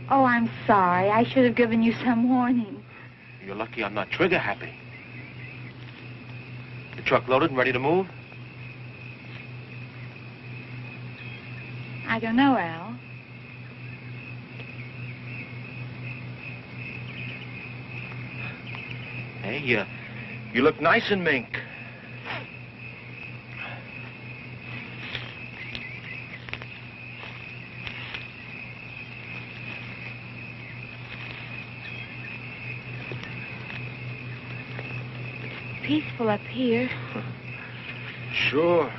Speaker 15: Oh, I'm sorry. I should have given you some warning.
Speaker 7: You're lucky I'm not trigger happy. The truck loaded and ready to move?
Speaker 15: I don't know, Al.
Speaker 7: Hey, you look nice in mink.
Speaker 15: Peaceful up here.
Speaker 7: Sure.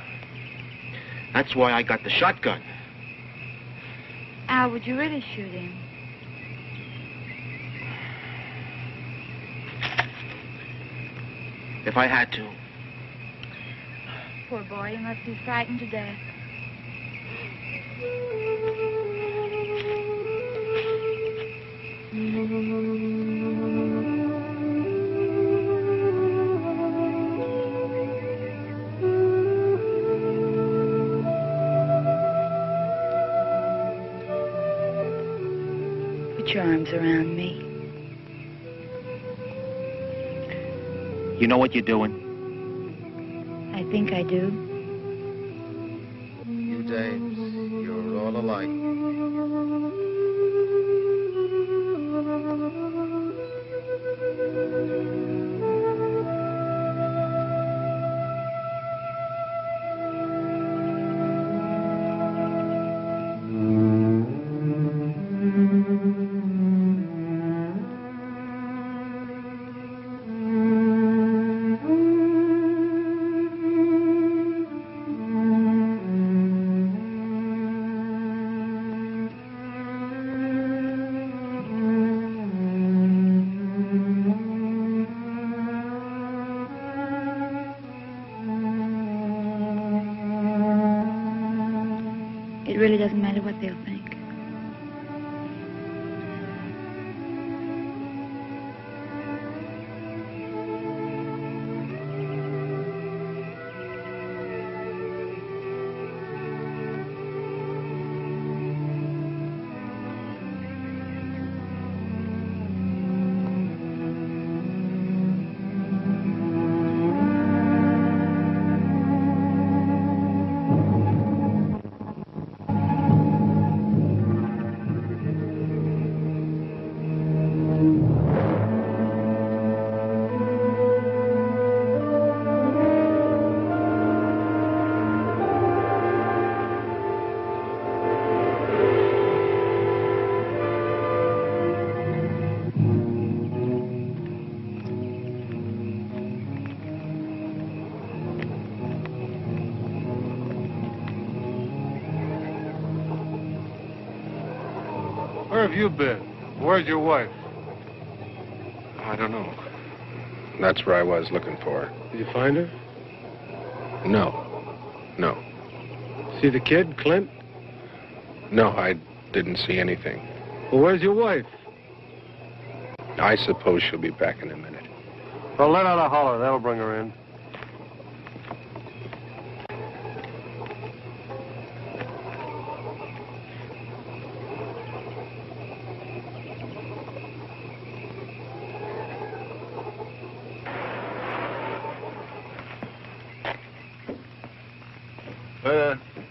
Speaker 7: That's why I got the shotgun.
Speaker 15: Al, would you really shoot him?
Speaker 7: If I had to.
Speaker 15: Poor boy, he must be frightened to death. Put your arms around me.
Speaker 7: You know what you're doing?
Speaker 15: I think I do.
Speaker 11: You dames, you're all alike.
Speaker 15: It really doesn't matter what they'll think.
Speaker 8: have you been? Where's your wife?
Speaker 9: I don't know. That's where I was looking for her.
Speaker 8: Did you find her?
Speaker 9: No. No.
Speaker 8: See the kid, Clint?
Speaker 9: No, I didn't see anything.
Speaker 8: Well, where's your wife?
Speaker 9: I suppose she'll be back in a minute.
Speaker 8: Well, let out a holler. That'll bring her in.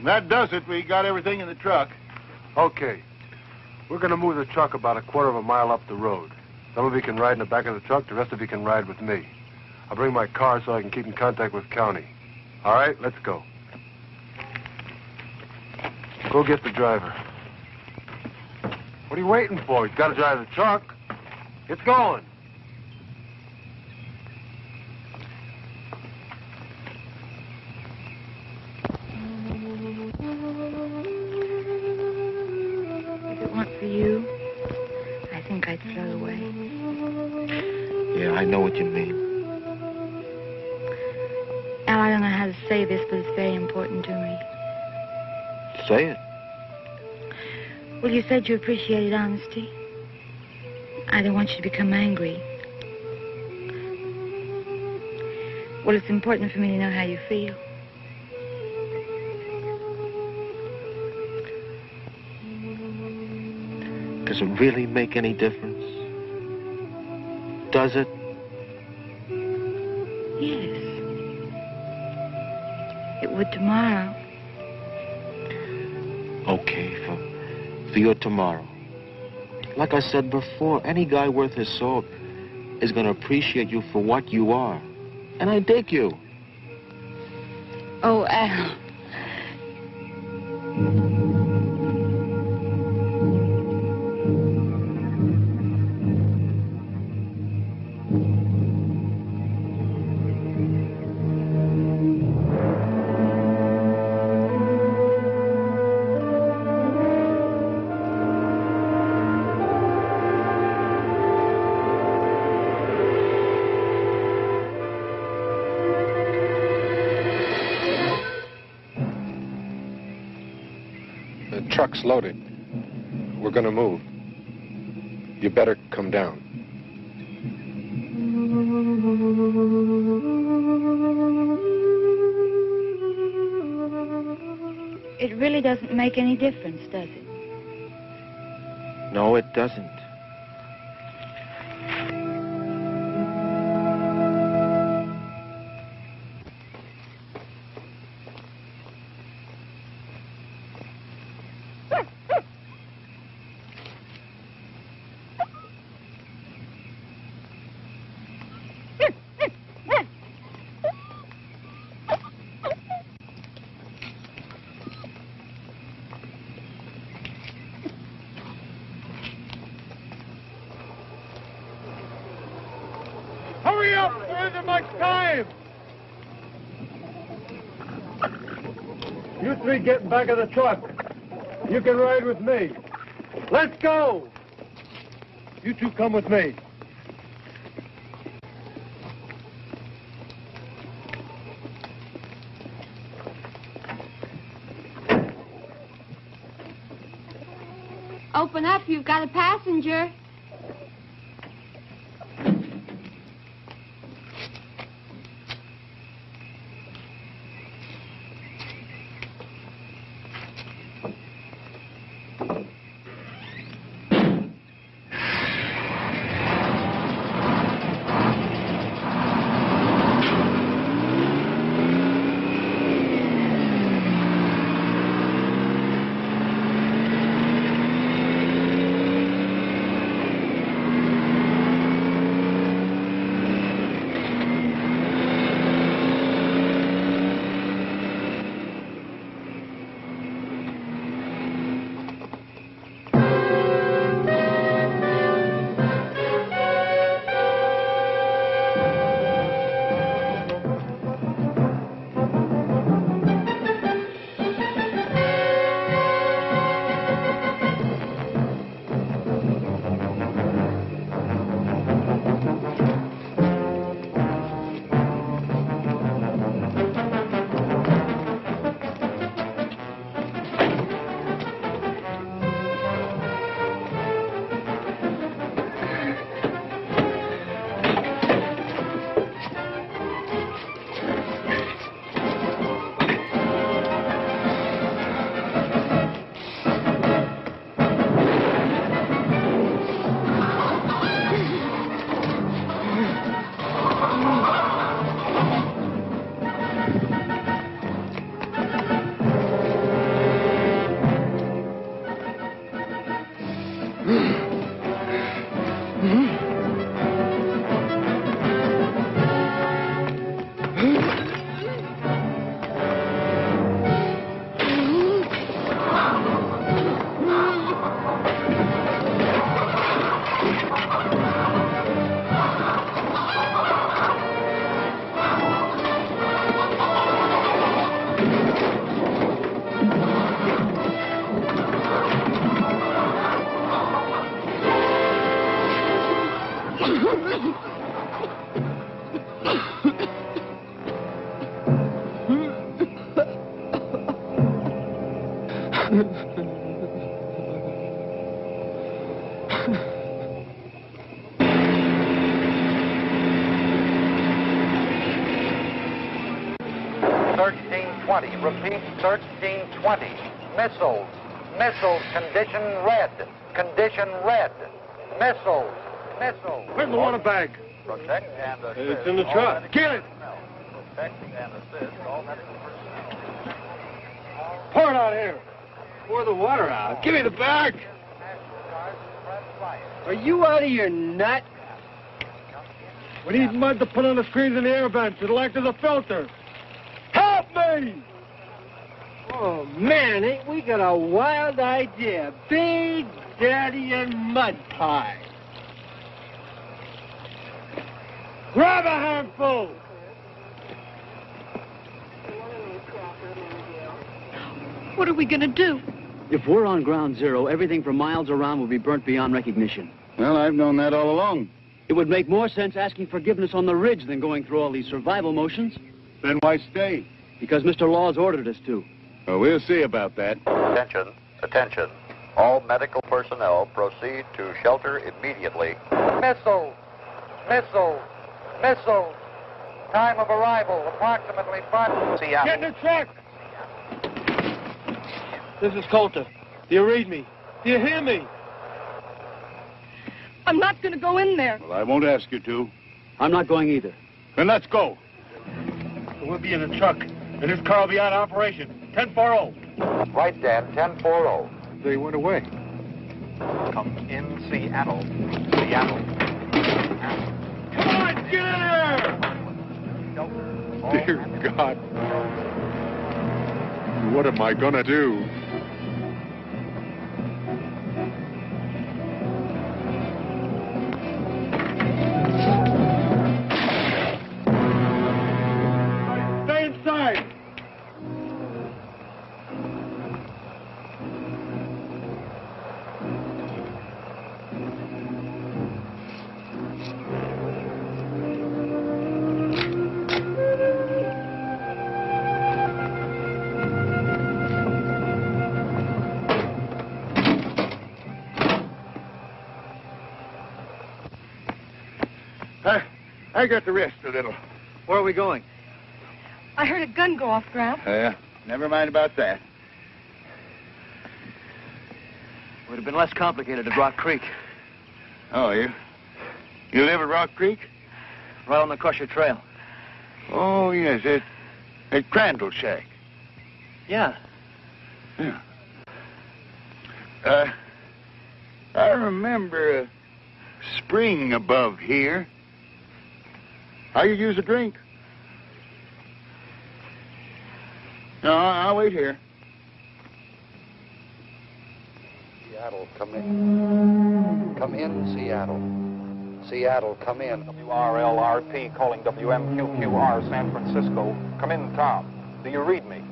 Speaker 4: That does it. We got everything in the truck.
Speaker 8: Okay. We're going to move the truck about a quarter of a mile up the road. Some of you can ride in the back of the truck. The rest of you can ride with me. I'll bring my car so I can keep in contact with county. All right, let's go. Go get the driver. What are you waiting for? He's got to drive the truck. It's going.
Speaker 15: If it weren't for you, I think I'd throw away.
Speaker 7: Yeah, I know what you mean.
Speaker 15: Al, I don't know how to say this, but it's very important to me.
Speaker 7: Say it.
Speaker 15: Well, you said you appreciated honesty. I don't want you to become angry. Well, it's important for me to know how you feel.
Speaker 7: Does it really make any difference? Does it?
Speaker 15: Yes. It would tomorrow.
Speaker 7: Okay, for your tomorrow. Like I said before, any guy worth his salt is going to appreciate you for what you are. And I dig you.
Speaker 15: Oh, Al.
Speaker 9: The truck's loaded. We're going to move. You better come down.
Speaker 15: It really doesn't make any difference, does it?
Speaker 7: No, it doesn't.
Speaker 8: Hurry up! There isn't much time! You three get in back of the truck. You can ride with me. Let's go! You two come with me.
Speaker 16: Open up, you've got a passenger.
Speaker 3: Repeat, 1320. Missiles. Missiles. Condition red. Condition red. Missiles. Missiles.
Speaker 8: Where's the water bag?
Speaker 3: Protect and assist.
Speaker 8: It's in the truck. Get it.
Speaker 3: Protect and assist all medical personnel.
Speaker 8: Pour it out here. Pour the water out. Give me the bag.
Speaker 2: Are you out of your nut?
Speaker 8: We need mud to put on the screens in the air vents. It'll act as a filter. Help me!
Speaker 2: Oh, man, ain't we got a wild idea. Big Daddy and mud pie.
Speaker 8: Grab a handful!
Speaker 5: What are we going to do?
Speaker 14: If we're on ground zero, everything for miles around will be burnt beyond recognition.
Speaker 4: Well, I've known that all along.
Speaker 14: It would make more sense asking forgiveness on the ridge than going through all these survival motions.
Speaker 4: Then why stay?
Speaker 14: Because Mr. Law's ordered us to.
Speaker 4: Oh, we'll see about that.
Speaker 3: Attention. Attention. All medical personnel proceed to shelter immediately. Missiles. Missiles. Missiles. Time of arrival, approximately 5 Seattle.
Speaker 8: Get in the truck!
Speaker 7: This is Coulter. Do you read me?
Speaker 8: Do you hear me?
Speaker 5: I'm not going to go in there.
Speaker 4: Well, I won't ask you to.
Speaker 14: I'm not going either.
Speaker 4: Then let's go.
Speaker 8: We'll be in the truck, and this car will be out of operation. 10-4-0.
Speaker 3: Right, Dan, 10-4-0.
Speaker 4: They went away.
Speaker 3: Come in Seattle. Seattle.
Speaker 8: Come on, get in here!
Speaker 9: Dear God. What am I gonna do?
Speaker 8: Stay inside!
Speaker 4: I got to rest a little.
Speaker 7: Where are we going?
Speaker 5: I heard a gun go off, Grump.
Speaker 4: Never mind about that.
Speaker 14: Would have been less complicated at Rock Creek.
Speaker 4: Oh, you live at Rock Creek?
Speaker 14: Right on the Crusher Trail.
Speaker 4: Oh, yes, at Crandall Shack.
Speaker 14: Yeah.
Speaker 4: Yeah. I remember a spring above here. How you use a drink? No, I'll wait here.
Speaker 3: Seattle, come in. Come in, Seattle. Seattle, come in.
Speaker 17: WRLRP calling WMQQR San Francisco. Come in, Tom. Do you read me?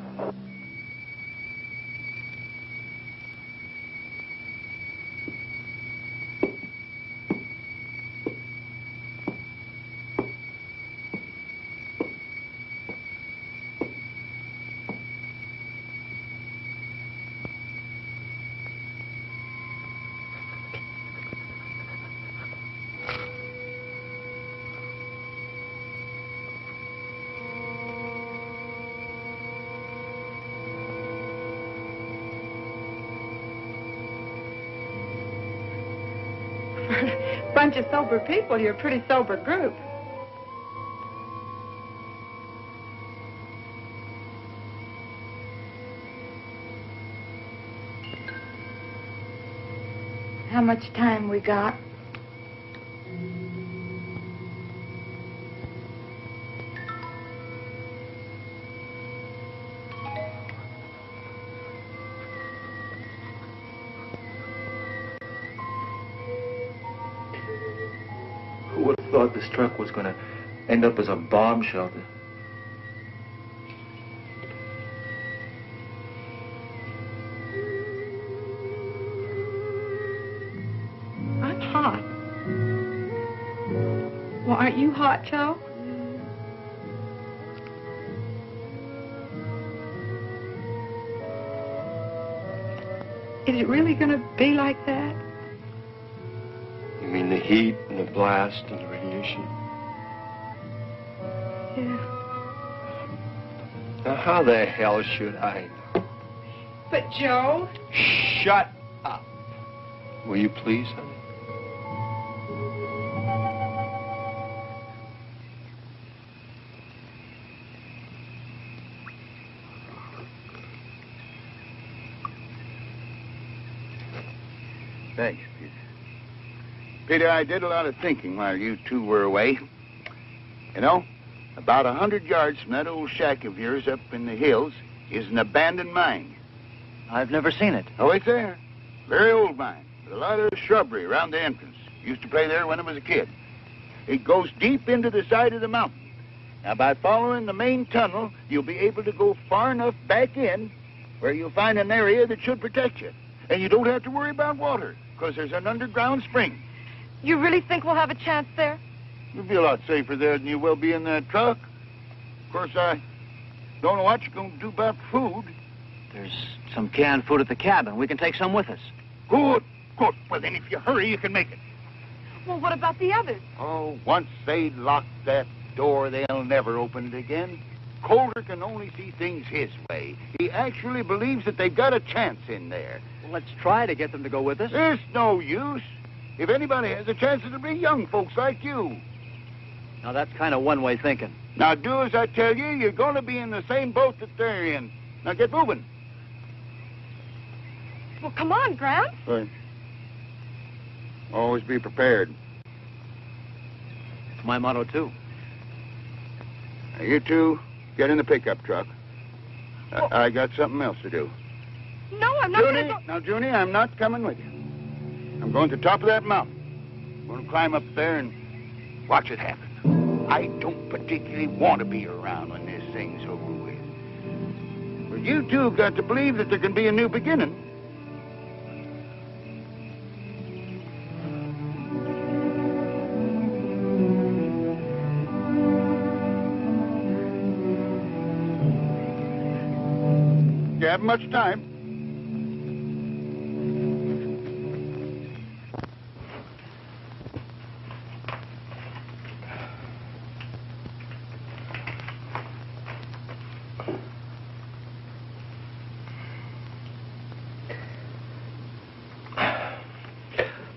Speaker 1: Bunch of sober people, you're a pretty sober group.
Speaker 15: How much time we got?
Speaker 7: Who would have thought this truck was going to end up as a bomb shelter?
Speaker 1: I'm hot.
Speaker 5: Well, aren't you hot, Joe? Is it really going to be like that?
Speaker 11: You mean the heat and the blast and the radiation?
Speaker 5: Yeah.
Speaker 11: Now, how the hell should I know?
Speaker 5: But, Joe...
Speaker 11: Shut up. Will you please, honey?
Speaker 4: Thanks, Peter. Peter, I did a lot of thinking while you two were away. You know, about 100 yards from that old shack of yours up in the hills is an abandoned mine.
Speaker 14: I've never seen it.
Speaker 4: Oh, it's there. Very old mine, with a lot of shrubbery around the entrance. Used to play there when I was a kid. It goes deep into the side of the mountain. Now, by following the main tunnel, you'll be able to go far enough back in where you'll find an area that should protect you. And you don't have to worry about water, because there's an underground spring.
Speaker 5: You really think we'll have a chance there?
Speaker 4: You'll be a lot safer there than you will be in that truck. Of course, I don't know what you're going to do about food.
Speaker 14: There's some canned food at the cabin. We can take some with us.
Speaker 4: Good, good. Well, then, if you hurry, you can make it.
Speaker 5: Well, what about the others?
Speaker 4: Oh, once they lock that door, they'll never open it again. Coulter can only see things his way. He actually believes that they've got a chance in there.
Speaker 14: Well, let's try to get them to go with us.
Speaker 4: There's no use. If anybody has a chance, it'll be young folks like you.
Speaker 14: Now, that's kind of one-way thinking.
Speaker 4: Now, do as I tell you. You're going to be in the same boat that they're in. Now, get moving.
Speaker 5: Well, come on, Gramps.
Speaker 4: Always be prepared.
Speaker 14: It's my motto, too.
Speaker 4: Now, you two, get in the pickup truck.
Speaker 5: Well,
Speaker 4: I got something else to do.
Speaker 5: No, I'm not going to go...
Speaker 4: Now, Junie, I'm not coming with you. I'm going to the top of that mountain. I'm going to climb up there and watch it happen. I don't particularly want to be around when this thing's over with. But you two have got to believe that there can be a new beginning. You haven't much time.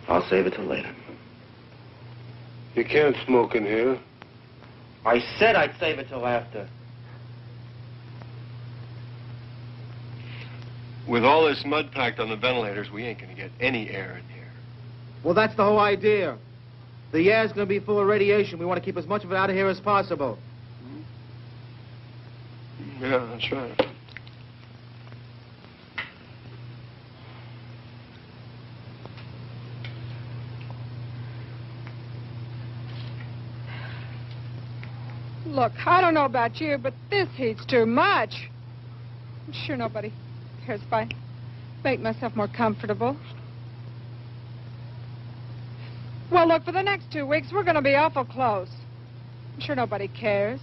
Speaker 12: I'll save it till later.
Speaker 2: You can't smoke in here.
Speaker 12: I said I'd save it till after.
Speaker 11: With all this mud packed on the ventilators, we ain't gonna get any air in here.
Speaker 7: Well, that's the whole idea. The air's going to be full of radiation. We want to keep as much of it out of here as possible.
Speaker 11: Yeah, that's right.
Speaker 6: Look, I don't know about you, but this heat's too much. I'm sure nobody cares if I make myself more comfortable. Well, look, for the next 2 weeks, we're going to be awful close. I'm sure nobody cares.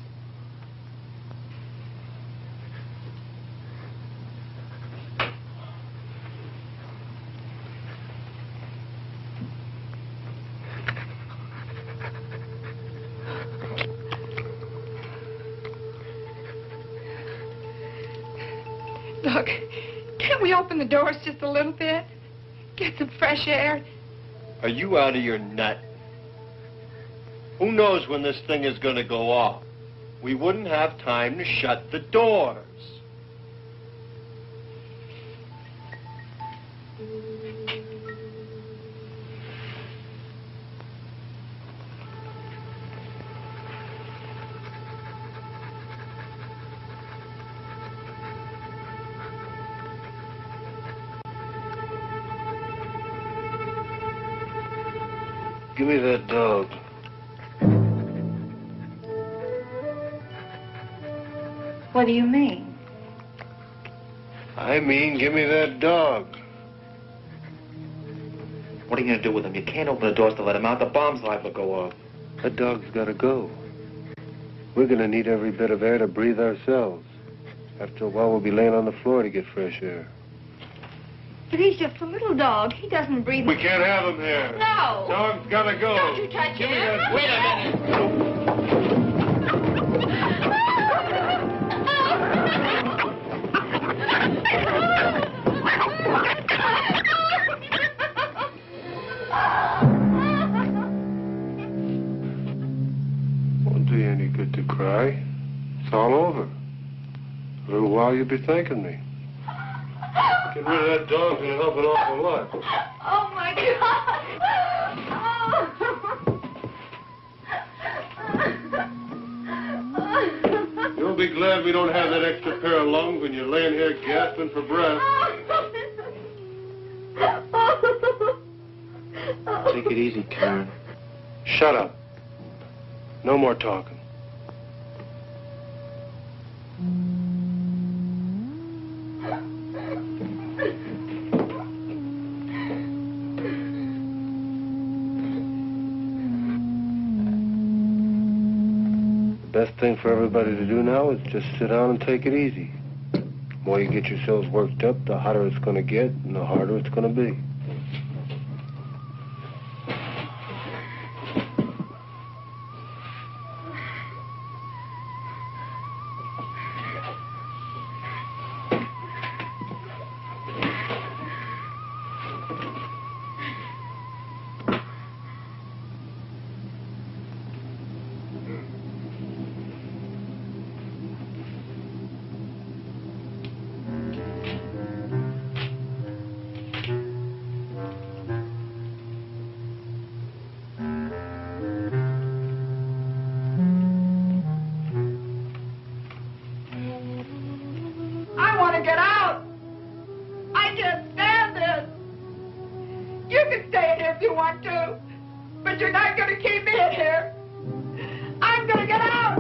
Speaker 5: Look, can't we open the doors just a little bit? Get some fresh air?
Speaker 11: Are you out of your nut? Who knows when this thing is going to go off? We wouldn't have time to shut the doors.
Speaker 2: Give me that dog.
Speaker 15: What do you mean?
Speaker 2: I mean, give me that dog.
Speaker 12: What are you going to do with him? You can't open the doors to let him out. The bomb's liable to go off.
Speaker 8: That dog's got to go. We're going to need every bit of air to breathe ourselves. After a while, we'll be laying on the floor to get fresh air.
Speaker 16: But he's just a little dog. He doesn't breathe.
Speaker 8: We can't have him here.
Speaker 16: No.
Speaker 8: Dog's got to go.
Speaker 16: Don't you touch
Speaker 8: Give me
Speaker 16: him.
Speaker 8: that.
Speaker 16: Wait a minute.
Speaker 8: Won't do you any good to cry. It's all over. A little while you'll be thanking me. Get rid of that dog's gonna help an awful lot.
Speaker 16: Oh, my God.
Speaker 8: You'll be glad we don't have that extra pair of lungs when you're laying here gasping for breath. Take it easy, Karen. Shut up. No more talking. The best thing for everybody to do now is just sit down and take it easy. The more you get yourselves worked up, the hotter it's going to get and the harder it's going to be.
Speaker 6: I want to get out. I can't stand this. You can stay in here if you want to, but you're not going to keep me in here. I'm going to get out.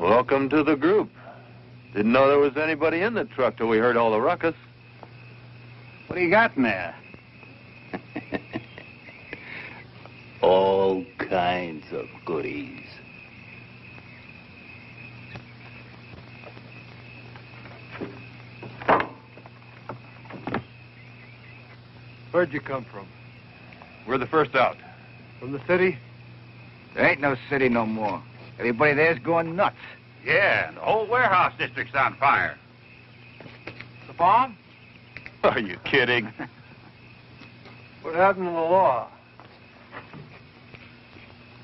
Speaker 2: Welcome to the group. Didn't know there was anybody in the truck till we heard all the ruckus.
Speaker 4: What do you got in there? All kinds of goodies.
Speaker 8: Where'd you come from?
Speaker 2: We're the first out.
Speaker 8: From the city?
Speaker 4: There ain't no city no more. Everybody there's going nuts.
Speaker 18: Yeah, the whole warehouse district's on fire.
Speaker 4: The farm?
Speaker 2: Are you kidding?
Speaker 8: What happened to the law?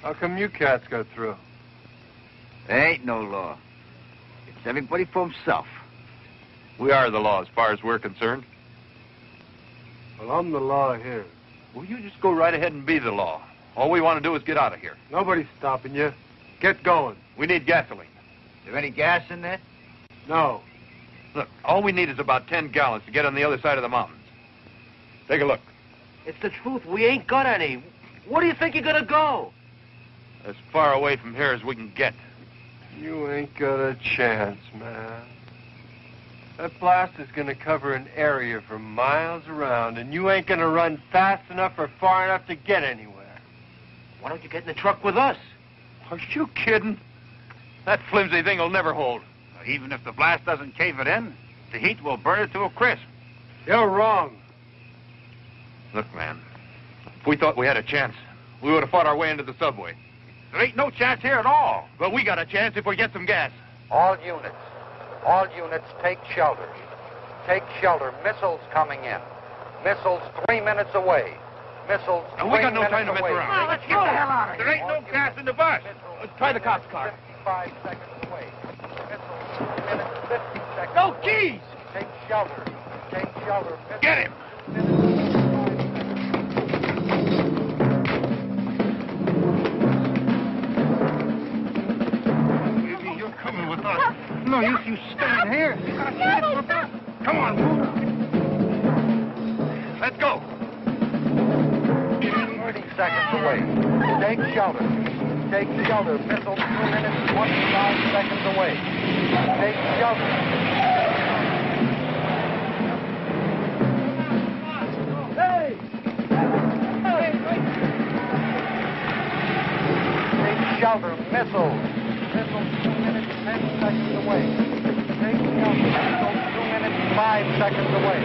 Speaker 8: How come you cats got through?
Speaker 4: There ain't no law. It's everybody for himself.
Speaker 2: We are the law as far as we're concerned.
Speaker 8: Well, I'm the law here.
Speaker 2: Well, you just go right ahead and be the law. All we want to do is get out of here.
Speaker 8: Nobody's stopping you. Get going.
Speaker 2: We need gasoline.
Speaker 4: There any gas in there?
Speaker 8: No.
Speaker 2: Look, all we need is about 10 gallons to get on the other side of the mountains. Take a look.
Speaker 7: It's the truth. We ain't got any. Where do you think you're gonna go?
Speaker 2: As far away from here as we can get.
Speaker 8: You ain't got a chance, man. That blast is going to cover an area for miles around, and you ain't going to run fast enough or far enough to get anywhere.
Speaker 7: Why don't you get in the truck with us?
Speaker 2: Are you kidding? That flimsy thing will never hold.
Speaker 18: Even if the blast doesn't cave it in, the heat will burn it to a crisp.
Speaker 8: You're wrong.
Speaker 2: Look, man, if we thought we had a chance, we would have fought our way into the subway.
Speaker 18: There ain't no chance here at all.
Speaker 2: But we got a chance if we get some gas.
Speaker 3: All units, take shelter. Take shelter. Missiles coming in. Missiles 3 minutes away. Missiles 3 minutes away.
Speaker 2: And we got no time to mess around.
Speaker 18: Now, let's get the hell out of here. There ain't no gas in the bus.
Speaker 2: Let's try the cops' car.
Speaker 3: 55 seconds away. Missiles 2 minutes, 50 seconds
Speaker 2: No
Speaker 3: away.
Speaker 2: keys!
Speaker 3: Take shelter. Take shelter. Missiles,
Speaker 2: Get him!
Speaker 18: Baby, you're coming with us. No use you staying here. You gotta stand for a bit. Come on, move.
Speaker 2: Let's go.
Speaker 3: seconds away. Take shelter. Take shelter. Missile 2 minutes, 25 seconds away. Take shelter. Take shelter. Missile. Missile 2 minutes, 10 seconds away. Take shelter. Missile 2 minutes, 5 seconds away.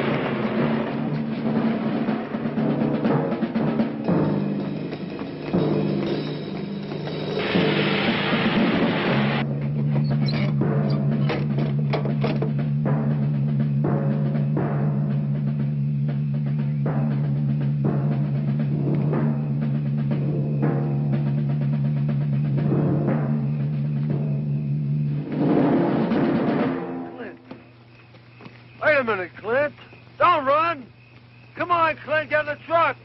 Speaker 2: Wait a minute, Clint. Don't run. Come on, Clint, get in the truck.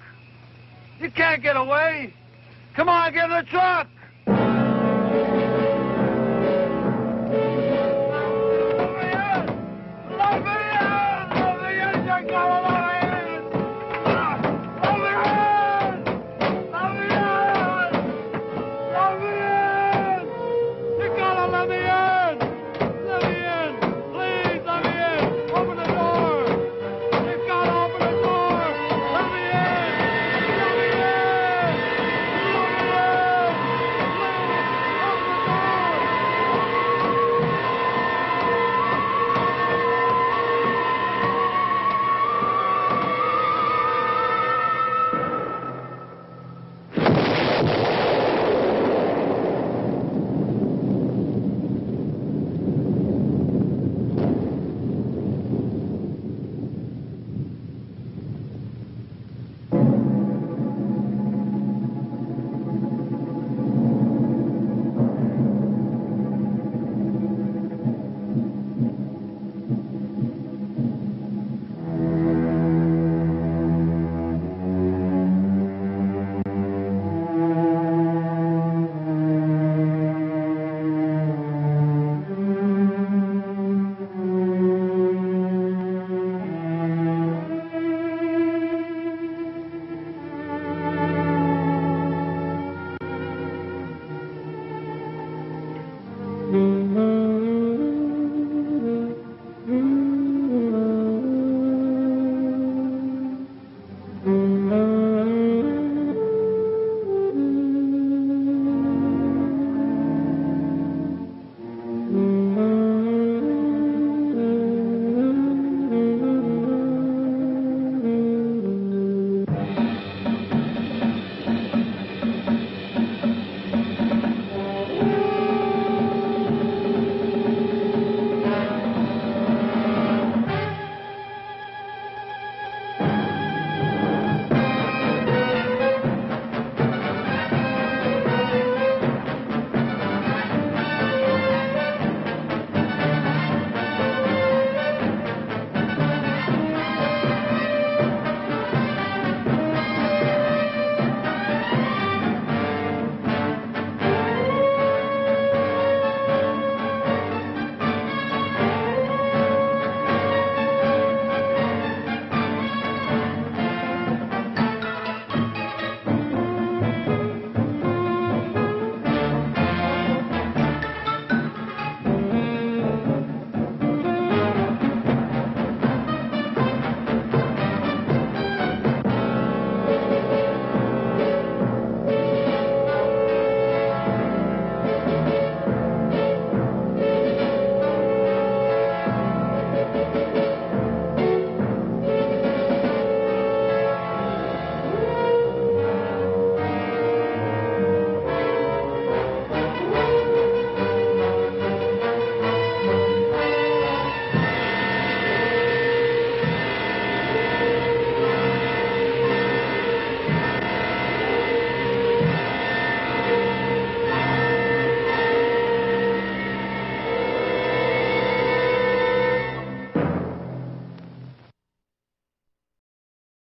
Speaker 2: You can't get away. Come on, get in the truck.